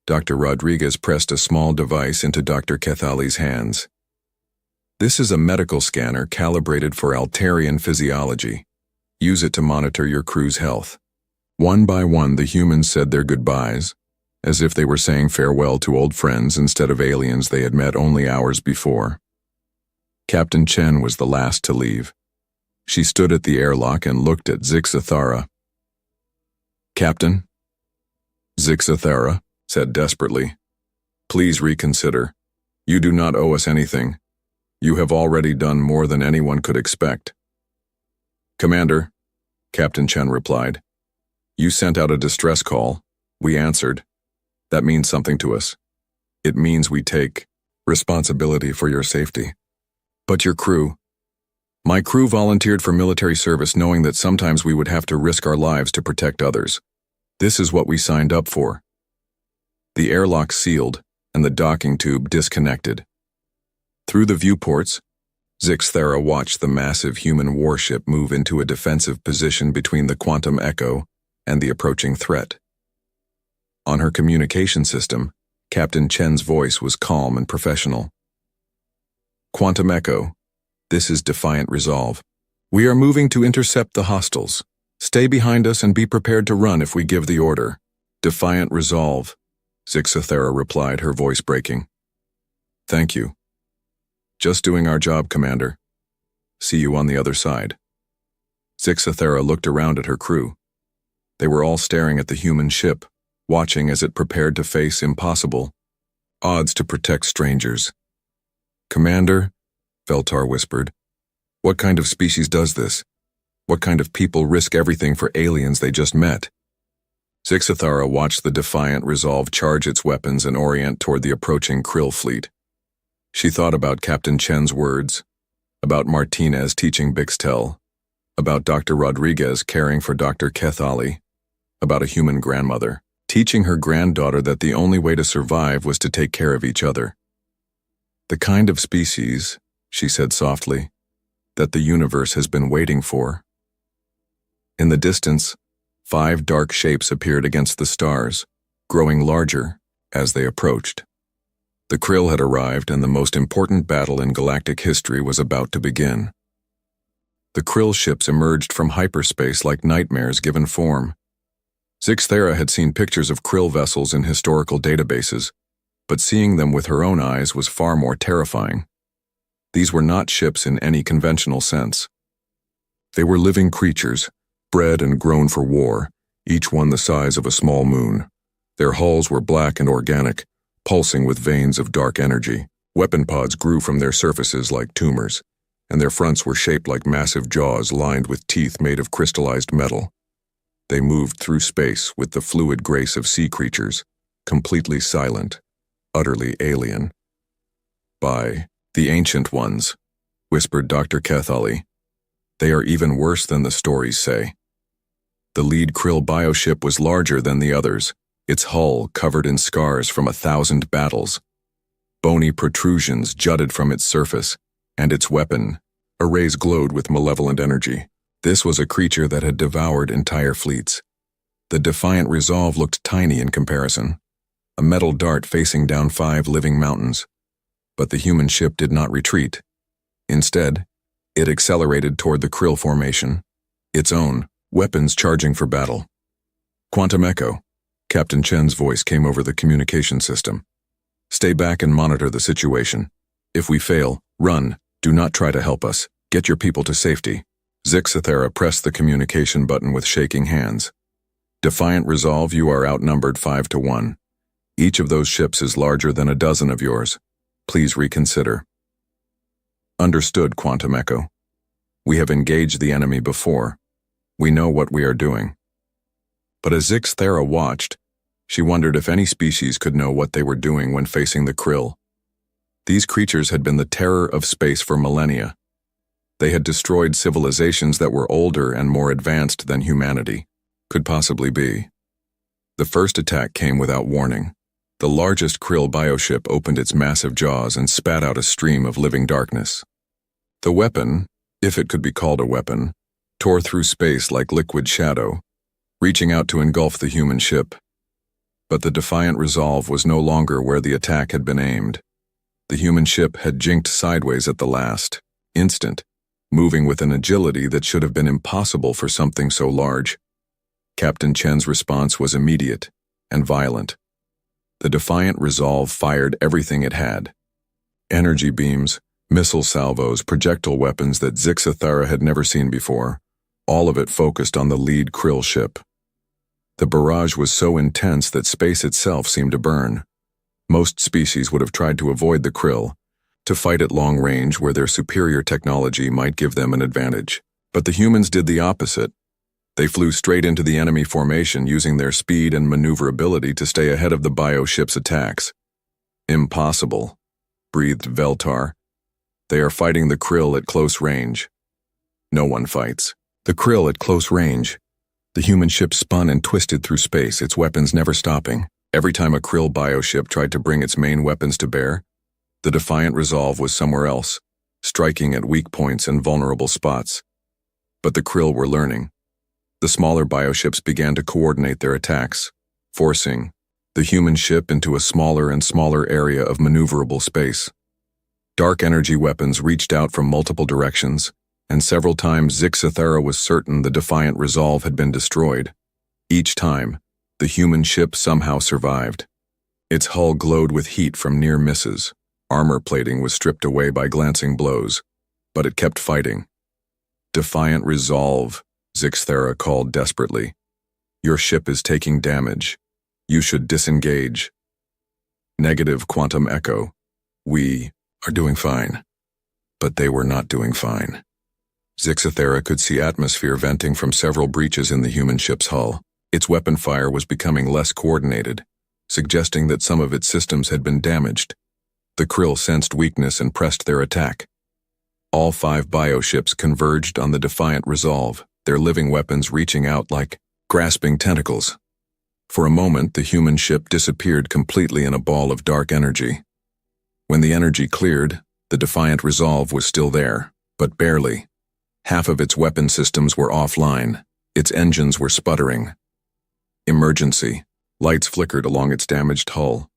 Dr. Rodriguez pressed a small device into Dr. Kethali's hands. "This is a medical scanner calibrated for Altarian physiology. Use it to monitor your crew's health." One by one, the humans said their goodbyes, as if they were saying farewell to old friends instead of aliens they had met only hours before. Captain Chen was the last to leave. She stood at the airlock and looked at Zixthara. "Captain?" Zixthara said desperately, "Please reconsider. You do not owe us anything. You have already done more than anyone could expect." "Commander," Captain Chen replied, "you sent out a distress call. We answered. That means something to us. It means we take responsibility for your safety. But your crew?" "My crew volunteered for military service knowing that sometimes we would have to risk our lives to protect others. This is what we signed up for." The airlock sealed and the docking tube disconnected. Through the viewports, Zixthara watched the massive human warship move into a defensive position between the quantum echo and the approaching threat. On her communication system, Captain Chen's voice was calm and professional. "Quantum Echo, this is Defiant Resolve. We are moving to intercept the hostiles. Stay behind us and be prepared to run if we give the order." "Defiant Resolve," Zixthara replied, her voice breaking. "Thank you. Just doing our job, Commander. See you on the other side." Zixthara looked around at her crew. They were all staring at the human ship, watching as it prepared to face impossible odds to protect strangers. "Commander," Veltar whispered, "what kind of species does this? What kind of people risk everything for aliens they just met?" Zixthara watched the Defiant Resolve charge its weapons and orient toward the approaching Krill fleet. She thought about Captain Chen's words, about Martinez teaching Bixtel, about Dr. Rodriguez caring for Dr. Kethali, about a human grandmother, teaching her granddaughter that the only way to survive was to take care of each other. "The kind of species," she said softly, "that the universe has been waiting for." In the distance, 5 dark shapes appeared against the stars, growing larger as they approached. The Krill had arrived, and the most important battle in galactic history was about to begin. The Krill ships emerged from hyperspace like nightmares given form. Zixthara had seen pictures of Krill vessels in historical databases, but seeing them with her own eyes was far more terrifying. These were not ships in any conventional sense. They were living creatures, bred and grown for war, each one the size of a small moon. Their hulls were black and organic, pulsing with veins of dark energy. Weapon pods grew from their surfaces like tumors, and their fronts were shaped like massive jaws lined with teeth made of crystallized metal. They moved through space with the fluid grace of sea creatures, completely silent, utterly alien. "By the Ancient Ones," whispered Dr. Kethali. "They are even worse than the stories say." The lead Krill bioship was larger than the others, its hull covered in scars from 1,000 battles. Bony protrusions jutted from its surface, and its weapon, a rays glowed with malevolent energy. This was a creature that had devoured entire fleets. The Defiant Resolve looked tiny in comparison, a metal dart facing down 5 living mountains. But the human ship did not retreat. Instead, it accelerated toward the Krill formation, its own, weapons charging for battle. "Quantum Echo," Captain Chen's voice came over the communication system. "Stay back and monitor the situation. If we fail, run. Do not try to help us. Get your people to safety." Zixathera pressed the communication button with shaking hands. "Defiant Resolve, you are outnumbered 5 to 1. Each of those ships is larger than a dozen of yours. Please reconsider." "Understood, Quantum Echo. We have engaged the enemy before. We know what we are doing." But as Zixathera watched, she wondered if any species could know what they were doing when facing the Krill. These creatures had been the terror of space for millennia. They had destroyed civilizations that were older and more advanced than humanity could possibly be. The first attack came without warning. The largest Krill bioship opened its massive jaws and spat out a stream of living darkness. The weapon, if it could be called a weapon, tore through space like liquid shadow, reaching out to engulf the human ship. But the Defiant Resolve was no longer where the attack had been aimed. The human ship had jinked sideways at the last instant, moving with an agility that should have been impossible for something so large. Captain Chen's response was immediate and violent. The Defiant Resolve fired everything it had. Energy beams, missile salvos, projectile weapons that Zixathera had never seen before, all of it focused on the lead Krill ship. The barrage was so intense that space itself seemed to burn. Most species would have tried to avoid the Krill, to fight at long range where their superior technology might give them an advantage. But the humans did the opposite. They flew straight into the enemy formation using their speed and maneuverability to stay ahead of the bioship's attacks. "Impossible," breathed Veltar. "They are fighting the Krill at close range." "No one fights. The Krill at close range." The human ship spun and twisted through space, its weapons never stopping. Every time a Krill bioship tried to bring its main weapons to bear, the Defiant Resolve was somewhere else, striking at weak points and vulnerable spots. But the Krill were learning. The smaller bioships began to coordinate their attacks, forcing the human ship into a smaller and smaller area of maneuverable space. Dark energy weapons reached out from multiple directions, and several times Zixathera was certain the Defiant Resolve had been destroyed. Each time, the human ship somehow survived. Its hull glowed with heat from near misses. Armor plating was stripped away by glancing blows, but it kept fighting. "Defiant Resolve," Zixathera called desperately. "Your ship is taking damage. You should disengage." "Negative, Quantum Echo. We are doing fine." But they were not doing fine. Zixathera could see atmosphere venting from several breaches in the human ship's hull. Its weapon fire was becoming less coordinated, suggesting that some of its systems had been damaged. The Krill sensed weakness and pressed their attack. All 5 bioships converged on the Defiant Resolve, their living weapons reaching out like grasping tentacles. For a moment, the human ship disappeared completely in a ball of dark energy. When the energy cleared, the Defiant Resolve was still there, but barely. Half of its weapon systems were offline. Its engines were sputtering. Emergency. Lights flickered along its damaged hull.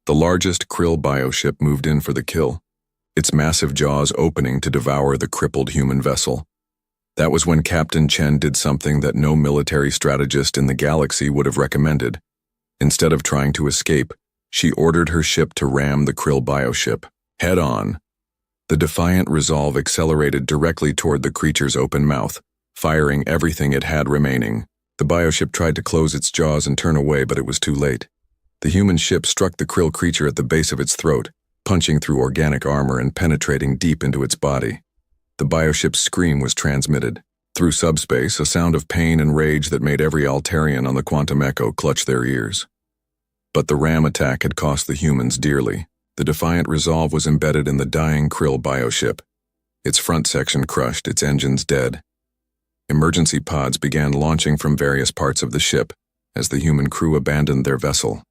The largest Krill bioship moved in for the kill, its massive jaws opening to devour the crippled human vessel. That was when Captain Chen did something that no military strategist in the galaxy would have recommended. Instead of trying to escape, She ordered her ship to ram the Krill bioship, head on. The defiant resolve accelerated directly toward the creature's open mouth, firing everything it had remaining. The bioship tried to close its jaws and turn away, but it was too late. The human ship struck the Krill creature at the base of its throat, punching through organic armor and penetrating deep into its body. The bioship's scream was transmitted. Through subspace, a sound of pain and rage that made every Altarian on the Quantum Echo clutch their ears. But the ram attack had cost the humans dearly. The defiant resolve was embedded in the dying Krill bioship. Its front section crushed, its engines dead. Emergency pods began launching from various parts of the ship as the human crew abandoned their vessel.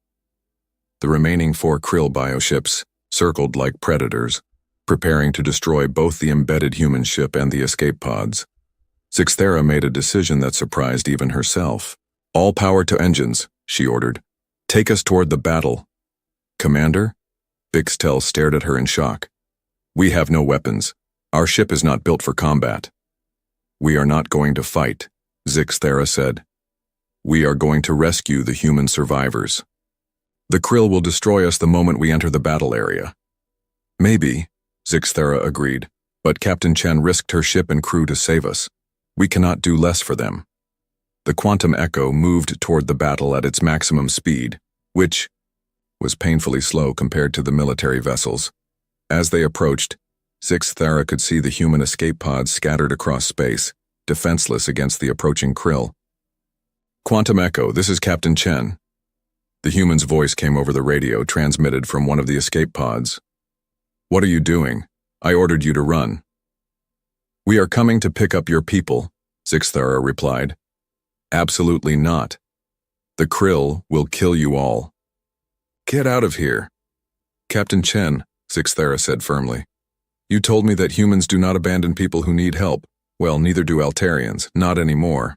The remaining 4 Krill bioships circled like predators, preparing to destroy both the embedded human ship and the escape pods. Zixthera made a decision that surprised even herself. "All power to engines," she ordered. "Take us toward the battle." "Commander?" Bixtel stared at her in shock. "We have no weapons. Our ship is not built for combat." "We are not going to fight," Zixthera said. "We are going to rescue the human survivors. The Krill will destroy us the moment we enter the battle area." "Maybe," Zixthera agreed, "but Captain Chen risked her ship and crew to save us. We cannot do less for them." The Quantum Echo moved toward the battle at its maximum speed, which was painfully slow compared to the military vessels. As they approached, Zixthera could see the human escape pods scattered across space, defenseless against the approaching Krill. "Quantum Echo, this is Captain Chen." The human's voice came over the radio transmitted from one of the escape pods. "What are you doing? I ordered you to run." "We are coming to pick up your people," Zixthera replied. "Absolutely not. The Krill will kill you all." "Get out of here." "Captain Chen," Zixthera said firmly, "you told me that humans do not abandon people who need help. Well, neither do Altarians, not anymore."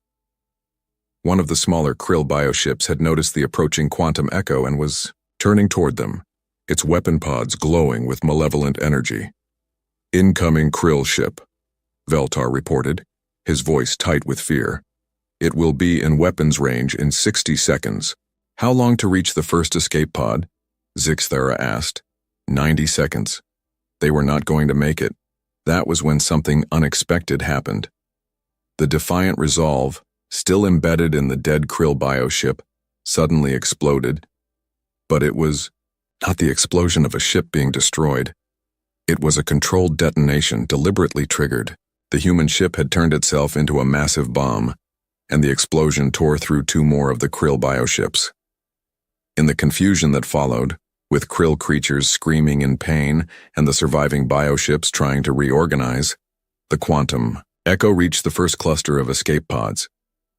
One of the smaller Krill bioships had noticed the approaching Quantum Echo and was turning toward them, its weapon pods glowing with malevolent energy. "Incoming Krill ship," Veltar reported, his voice tight with fear. "It will be in weapons range in 60 seconds. "How long to reach the first escape pod?" Zixthera asked. 90 seconds. They were not going to make it. That was when something unexpected happened. The defiant resolve, still embedded in the dead Krill bioship, suddenly exploded. But it was not the explosion of a ship being destroyed. It was a controlled detonation deliberately triggered. The human ship had turned itself into a massive bomb, and the explosion tore through 2 more of the Krill bioships. In the confusion that followed, with Krill creatures screaming in pain and the surviving bioships trying to reorganize, the Quantum Echo reached the first cluster of escape pods.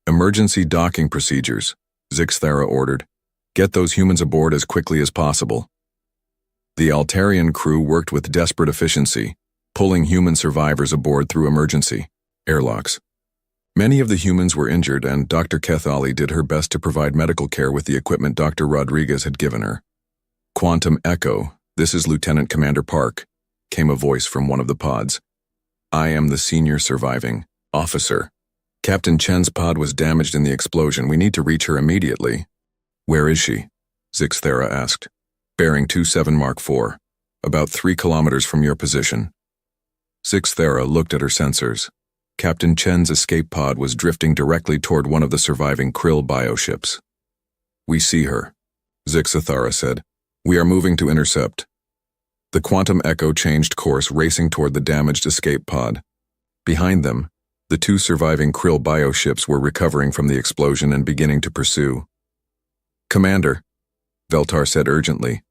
"Emergency docking procedures," Zixthera ordered. "Get those humans aboard as quickly as possible." The Altarian crew worked with desperate efficiency, pulling human survivors aboard through emergency airlocks. Many of the humans were injured, and Dr. Kethali did her best to provide medical care with the equipment Dr. Rodriguez had given her. "Quantum Echo, this is Lieutenant Commander Park," came a voice from one of the pods. "I am the senior surviving officer. Captain Chen's pod was damaged in the explosion. We need to reach her immediately." "Where is she?" Zixthera asked. "Bearing 27 Mark IV, about 3 kilometers from your position." Zixthera looked at her sensors. Captain Chen's escape pod was drifting directly toward one of the surviving Krill bioships. "We see her," Zixthera said. "We are moving to intercept." The Quantum Echo changed course, racing toward the damaged escape pod. Behind them, the 2 surviving Krill bioships were recovering from the explosion and beginning to pursue. "Commander," Veltar said urgently,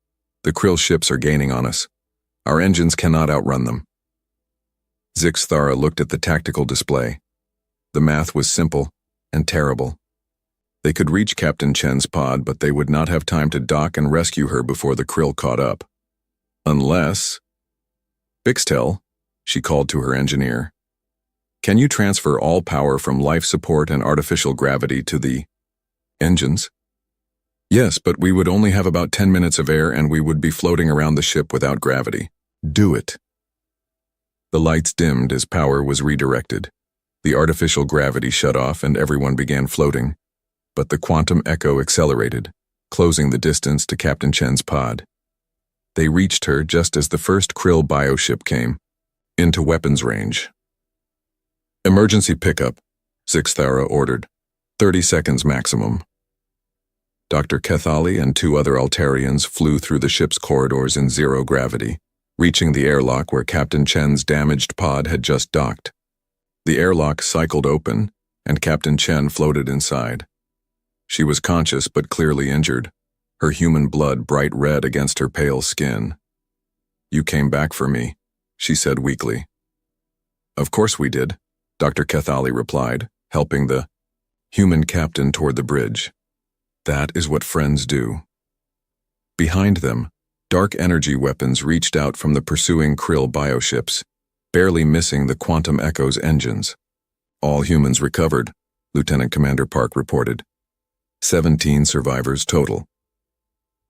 "the Krill ships are gaining on us. Our engines cannot outrun them." Zixthara looked at the tactical display. The math was simple and terrible. They could reach Captain Chen's pod, but they would not have time to dock and rescue her before the Krill caught up. Unless... "Bixtel," she called to her engineer, "can you transfer all power from life support and artificial gravity to the engines?" "Yes, but we would only have about 10 minutes of air and we would be floating around the ship without gravity." "Do it." The lights dimmed as power was redirected. The artificial gravity shut off and everyone began floating, but the Quantum Echo accelerated, closing the distance to Captain Chen's pod. They reached her just as the first Krill bioship came into weapons range. Emergency pickup, Zixthara ordered. 30 seconds maximum. Dr. Kethali and 2 other Altarians flew through the ship's corridors in zero gravity, reaching the airlock where Captain Chen's damaged pod had just docked. The airlock cycled open, and Captain Chen floated inside. She was conscious but clearly injured, her human blood bright red against her pale skin. "You came back for me," she said weakly. "Of course we did," Dr. Kethali replied, helping the human captain toward the bridge. "That is what friends do." Behind them, dark energy weapons reached out from the pursuing Krill bioships, barely missing the Quantum Echo's engines. "All humans recovered," Lieutenant Commander Park reported. 17 survivors total.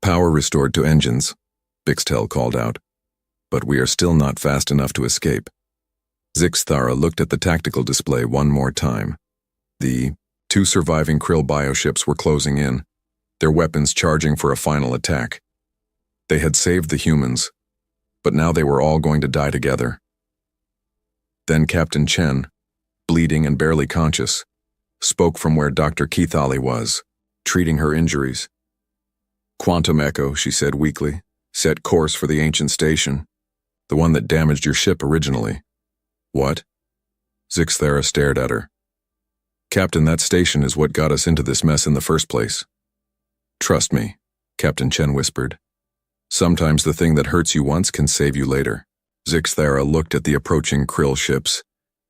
"Power restored to engines," Bixtel called out. "But we are still not fast enough to escape." Zixthara looked at the tactical display one more time. The 2 surviving Krill bioships were closing in, their weapons charging for a final attack. They had saved the humans, but now they were all going to die together. Then Captain Chen, bleeding and barely conscious, spoke from where Dr. Kethali was, treating her injuries. "Quantum Echo," she said weakly, "set course for the ancient station, the one that damaged your ship originally." "What?" Zixthara stared at her. "Captain, that station is what got us into this mess in the first place." "Trust me," Captain Chen whispered. "Sometimes the thing that hurts you once can save you later." Zixthara looked at the approaching Krill ships,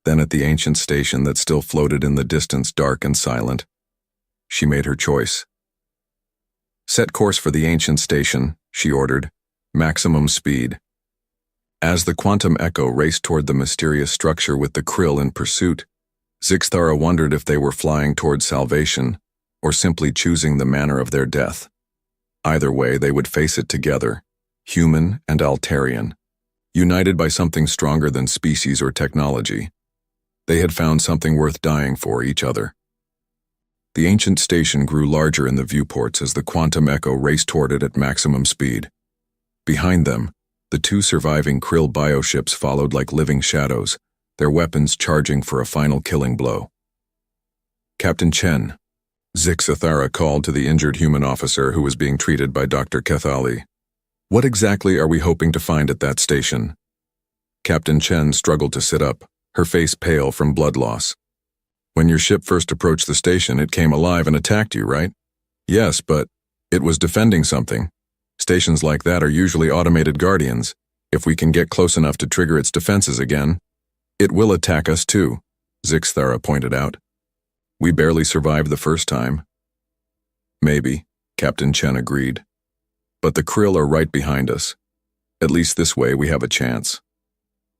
then at the ancient station that still floated in the distance, dark and silent. She made her choice. "Set course for the ancient station," she ordered. "Maximum speed." As the Quantum Echo raced toward the mysterious structure with the Krill in pursuit, Zixthara wondered if they were flying toward salvation or simply choosing the manner of their death. Either way, they would face it together, human and Altarian, united by something stronger than species or technology. They had found something worth dying for, each other. The ancient station grew larger in the viewports as the Quantum Echo raced toward it at maximum speed. Behind them, the 2 surviving Krill bioships followed like living shadows, their weapons charging for a final killing blow. "Captain Chen," Zixthara called to the injured human officer who was being treated by Dr. Kethali. "What exactly are we hoping to find at that station?" Captain Chen struggled to sit up, her face pale from blood loss. "When your ship first approached the station, it came alive and attacked you, right?" "Yes, but it was defending something. Stations like that are usually automated guardians. If we can get close enough to trigger its defenses again, it will attack us too," Zixthara pointed out. "We barely survived the first time." "Maybe," Captain Chen agreed. "But the Krill are right behind us. At least this way we have a chance."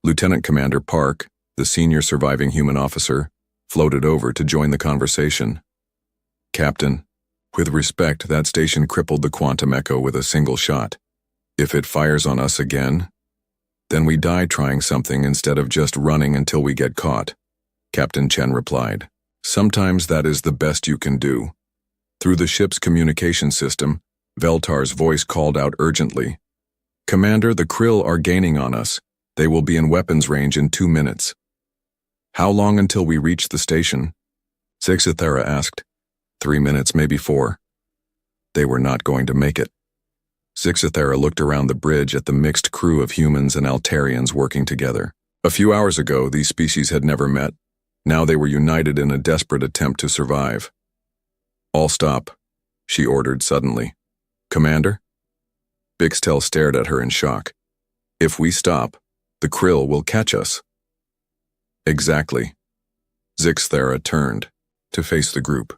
Lieutenant Commander Park, the senior surviving human officer, floated over to join the conversation. "Captain, with respect, that station crippled the Quantum Echo with a single shot. If it fires on us again, then we die trying something instead of just running until we get caught," Captain Chen replied. "Sometimes that is the best you can do." Through the ship's communication system, Veltar's voice called out urgently. "Commander, the Krill are gaining on us. They will be in weapons range in 2 minutes." "How long until we reach the station?" Zixthara asked. 3 minutes, maybe 4. They were not going to make it. Zixthara looked around the bridge at the mixed crew of humans and Altarians working together. A few hours ago, these species had never met. Now they were united in a desperate attempt to survive. "All stop," she ordered suddenly. "Commander?" Bixtel stared at her in shock. "If we stop, the Krill will catch us." "Exactly." Zixthara turned to face the group.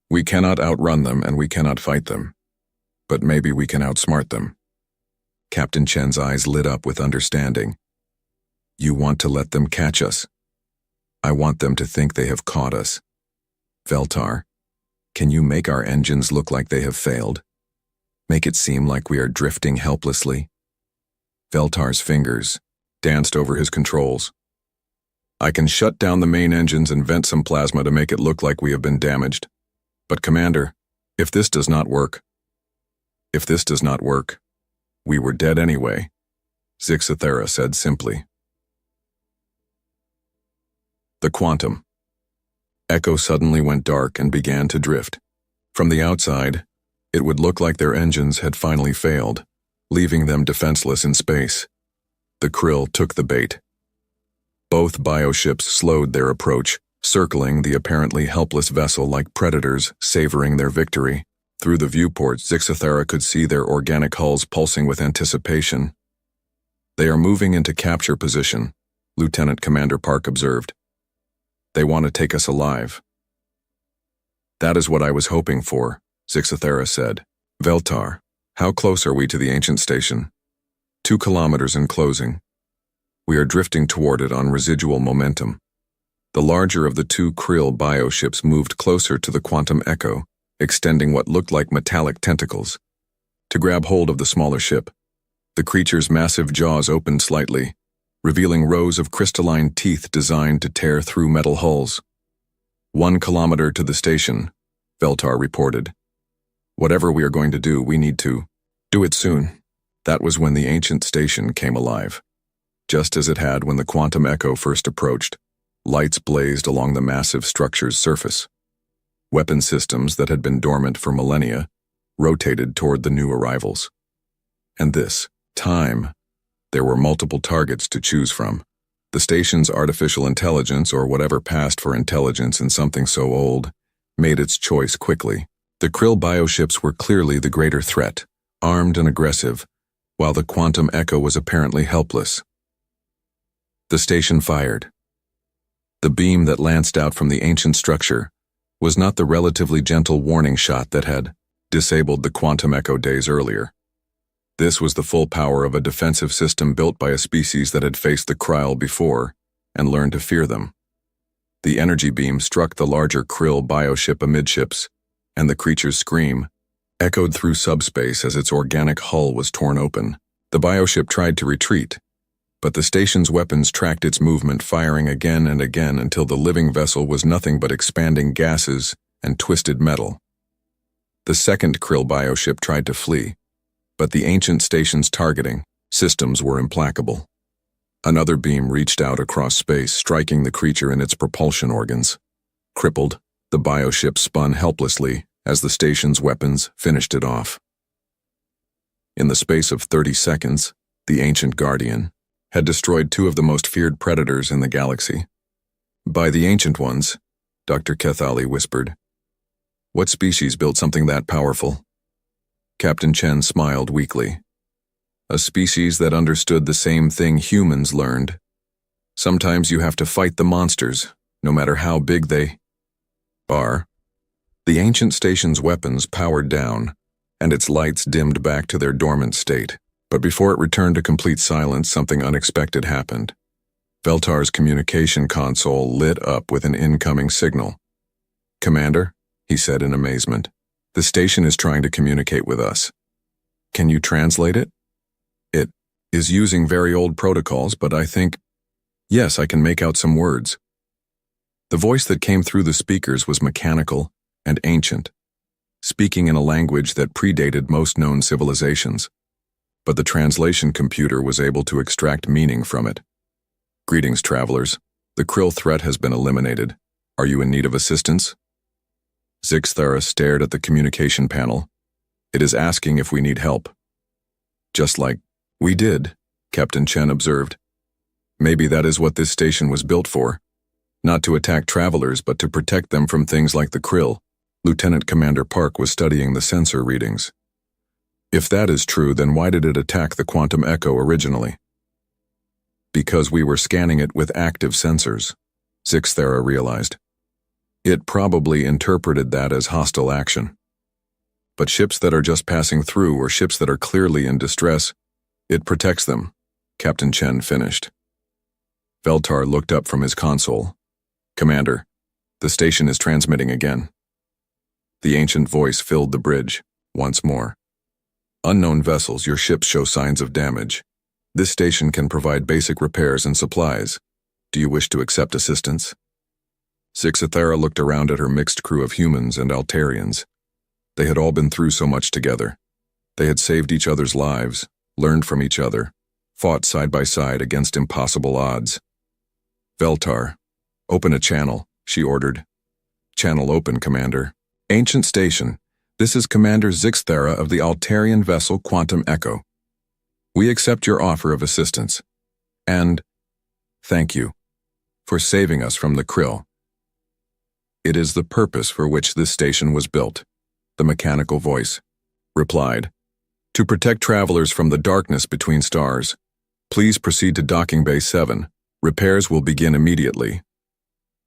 "We cannot outrun them and we cannot fight them. But maybe we can outsmart them." Captain Chen's eyes lit up with understanding. "You want to let them catch us? I want them to think they have caught us. Veltar, can you make our engines look like they have failed? Make it seem like we are drifting helplessly?" Veltar's fingers danced over his controls. "I can shut down the main engines and vent some plasma to make it look like we have been damaged. But Commander, if this does not work, If this does not work, we were dead anyway, Zixathera said simply. The quantum. Echo suddenly went dark and began to drift. From the outside, it would look like their engines had finally failed, leaving them defenseless in space. The krill took the bait. Both bioships slowed their approach, circling the apparently helpless vessel like predators savoring their victory. Through the viewport, Zixathera could see their organic hulls pulsing with anticipation. They are moving into capture position, Lieutenant Commander Park observed. They want to take us alive. That is what I was hoping for, Zixathera said. Veltar, how close are we to the ancient station? 2 kilometers in closing. We are drifting toward it on residual momentum. The larger of the 2 krill bioships moved closer to the quantum echo, extending what looked like metallic tentacles. To grab hold of the smaller ship, the creature's massive jaws opened slightly, revealing rows of crystalline teeth designed to tear through metal hulls. 1 kilometer to the station, Veltar reported. Whatever we are going to do, we need to do it soon. That was when the ancient station came alive. Just as it had when the quantum echo first approached, lights blazed along the massive structure's surface. Weapon systems that had been dormant for millennia rotated toward the new arrivals. And this time, there were multiple targets to choose from. The station's artificial intelligence, or whatever passed for intelligence in something so old, made its choice quickly. The krill bioships were clearly the greater threat, armed and aggressive, while the quantum echo was apparently helpless. The station fired. The beam that lanced out from the ancient structure was not the relatively gentle warning shot that had disabled the quantum echo days earlier. This was the full power of a defensive system built by a species that had faced the krill before and learned to fear them. The energy beam struck the larger krill bioship amidships, and the creature's scream echoed through subspace as its organic hull was torn open. The bioship tried to retreat, but the station's weapons tracked its movement, firing again and again until the living vessel was nothing but expanding gases and twisted metal. The second krill bioship tried to flee, but the ancient station's targeting systems were implacable. Another beam reached out across space, striking the creature in its propulsion organs. Crippled, the bioship spun helplessly as the station's weapons finished it off. In the space of 30 seconds, the ancient guardian had destroyed 2 of the most feared predators in the galaxy. By the ancient ones, Dr. Kethali whispered. What species built something that powerful? Captain Chen smiled weakly. A species that understood the same thing humans learned. Sometimes you have to fight the monsters, no matter how big they are. The ancient station's weapons powered down, and its lights dimmed back to their dormant state. But before it returned to complete silence, something unexpected happened. Veltar's communication console lit up with an incoming signal. Commander, he said in amazement, the station is trying to communicate with us. Can you translate it? It is using very old protocols, but I think, yes, I can make out some words. The voice that came through the speakers was mechanical and ancient, speaking in a language that predated most known civilizations. But the translation computer was able to extract meaning from it. Greetings, travelers. The krill threat has been eliminated. Are you in need of assistance? Zixathera stared at the communication panel. It is asking if we need help. Just like we did, Captain Chen observed. Maybe that is what this station was built for. Not to attack travelers, but to protect them from things like the krill. Lieutenant Commander Park was studying the sensor readings. If that is true, then why did it attack the quantum echo originally? Because we were scanning it with active sensors, Zixathera realized. It probably interpreted that as hostile action. But ships that are just passing through, or ships that are clearly in distress, it protects them, Captain Chen finished. Veltar looked up from his console. Commander, the station is transmitting again. The ancient voice filled the bridge, once more. Unknown vessels, your ships show signs of damage. This station can provide basic repairs and supplies. Do you wish to accept assistance? Zixathera looked around at her mixed crew of humans and Altarians. They had all been through so much together. They had saved each other's lives, learned from each other, fought side by side against impossible odds. Veltar, open a channel, she ordered. Channel open, Commander. Ancient Station, this is Commander Zixthara of the Altarian vessel Quantum Echo. We accept your offer of assistance. And thank you for saving us from the Krill. It is the purpose for which this station was built, the mechanical voice replied. To protect travelers from the darkness between stars. Please proceed to Docking Bay 7. Repairs will begin immediately.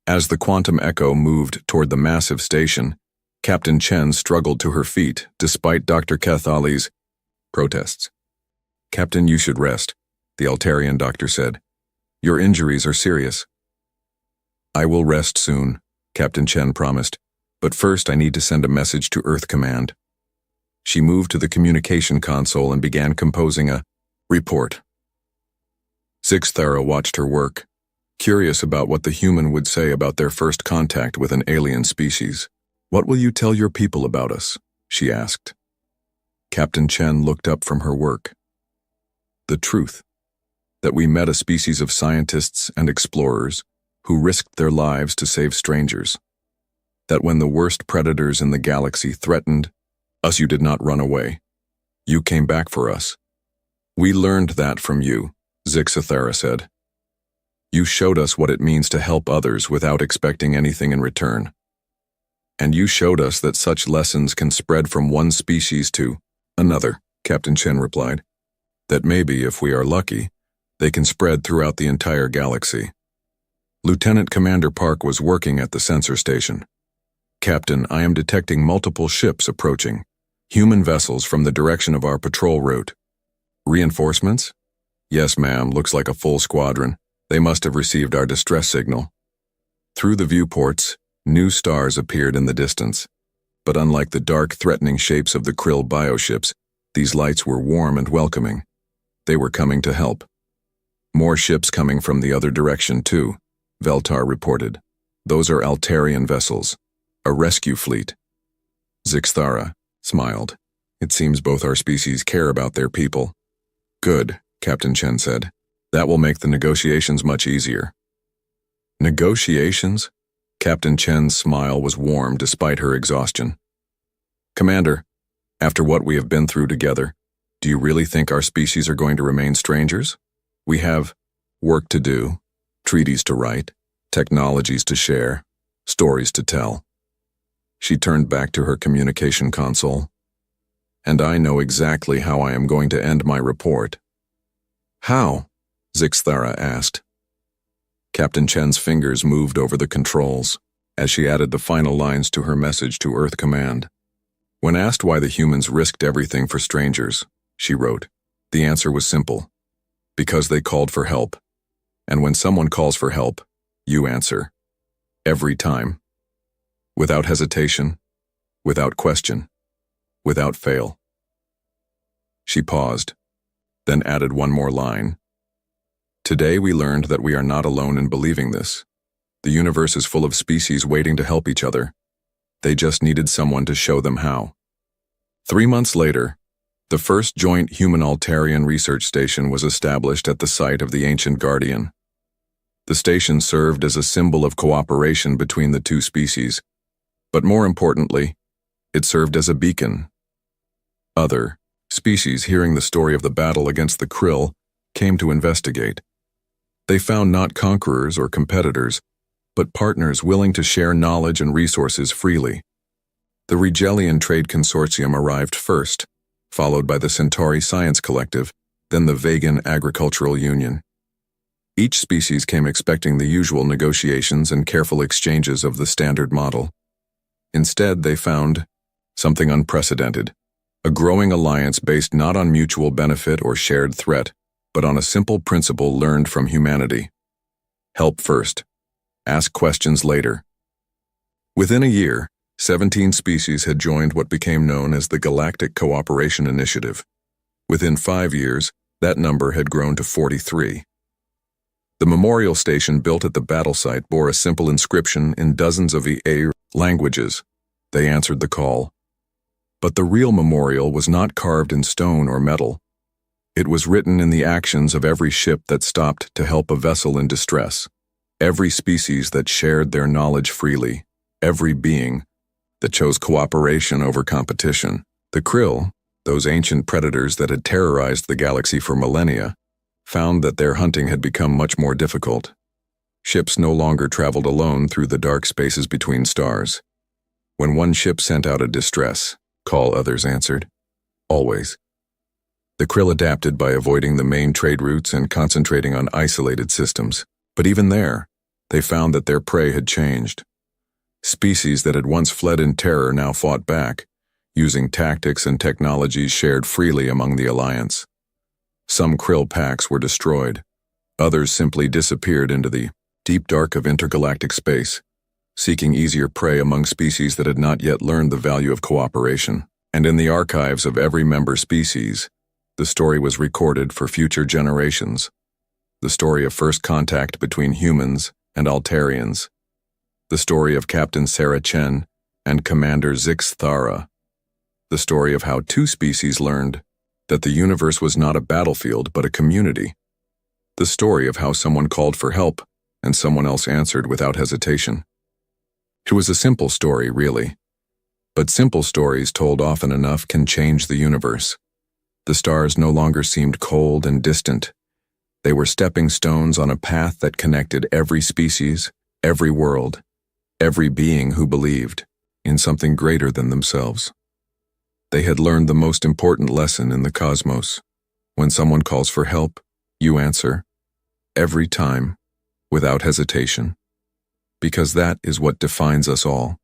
As the Quantum Echo moved toward the massive station, Captain Chen struggled to her feet despite Dr. Kathali's protests. Captain, you should rest, the Altarian doctor said. Your injuries are serious. I will rest soon, Captain Chen promised, but first I need to send a message to Earth Command. She moved to the communication console and began composing a report. Zixthara watched her work, curious about what the human would say about their first contact with an alien species. What will you tell your people about us? She asked. Captain Chen looked up from her work. The truth, that we met a species of scientists and explorers who risked their lives to save strangers. That when the worst predators in the galaxy threatened us, you did not run away. You came back for us. We learned that from you, Zixthara said. You showed us what it means to help others without expecting anything in return. And you showed us that such lessons can spread from one species to another, Captain Chen replied. That maybe, if we are lucky, they can spread throughout the entire galaxy. Lieutenant Commander Park was working at the sensor station. Captain, I am detecting multiple ships approaching, human vessels from the direction of our patrol route. Reinforcements? Yes, ma'am, looks like a full squadron. They must have received our distress signal. Through the viewports, new stars appeared in the distance. But unlike the dark, threatening shapes of the Krill bioships, these lights were warm and welcoming. They were coming to help. More ships coming from the other direction, too, Veltar reported. Those are Altarian vessels. A rescue fleet. Zixthara smiled. It seems both our species care about their people. Good, Captain Chen said. That will make the negotiations much easier. Negotiations? Captain Chen's smile was warm despite her exhaustion. Commander, after what we have been through together, do you really think our species are going to remain strangers? We have work to do, treaties to write, technologies to share, stories to tell. She turned back to her communication console. And I know exactly how I am going to end my report. How? Zixthara asked. Captain Chen's fingers moved over the controls as she added the final lines to her message to Earth Command. When asked why the humans risked everything for strangers, she wrote, the answer was simple. Because they called for help. And when someone calls for help, you answer. Every time. Without hesitation, without question, without fail. She paused, then added one more line. Today we learned that we are not alone in believing this. The universe is full of species waiting to help each other. They just needed someone to show them how. 3 months later, the first joint human-Altarian research station was established at the site of the Ancient Guardian. The station served as a symbol of cooperation between the two species, but more importantly, it served as a beacon. Other species, hearing the story of the battle against the Krill, came to investigate. They found not conquerors or competitors, but partners willing to share knowledge and resources freely. The Rigelian Trade Consortium arrived first, followed by the Centauri Science Collective, then the Vegan Agricultural Union. Each species came expecting the usual negotiations and careful exchanges of the standard model. Instead, they found something unprecedented, a growing alliance based not on mutual benefit or shared threat, but on a simple principle learned from humanity. Help first. Ask questions later. Within a year, 17 species had joined what became known as the Galactic Cooperation Initiative. Within 5 years, that number had grown to 43. The memorial station built at the battle site bore a simple inscription in dozens of EA languages. They answered the call. But the real memorial was not carved in stone or metal. It was written in the actions of every ship that stopped to help a vessel in distress, every species that shared their knowledge freely, every being that chose cooperation over competition. The krill, those ancient predators that had terrorized the galaxy for millennia, found that their hunting had become much more difficult. Ships no longer traveled alone through the dark spaces between stars. When one ship sent out a distress call, others answered. Always. The krill adapted by avoiding the main trade routes and concentrating on isolated systems. But even there, they found that their prey had changed. Species that had once fled in terror now fought back, using tactics and technologies shared freely among the Alliance. Some krill packs were destroyed. Others simply disappeared into the deep dark of intergalactic space, seeking easier prey among species that had not yet learned the value of cooperation. And in the archives of every member species, the story was recorded for future generations. The story of first contact between humans and Altarians. The story of Captain Sarah Chen and Commander Zix Thara. The story of how two species learned that the universe was not a battlefield but a community. The story of how someone called for help and someone else answered without hesitation. It was a simple story, really. But simple stories told often enough can change the universe. The stars no longer seemed cold and distant. They were stepping stones on a path that connected every species, every world, every being who believed in something greater than themselves. They had learned the most important lesson in the cosmos. When someone calls for help, you answer, every time, without hesitation. Because that is what defines us all.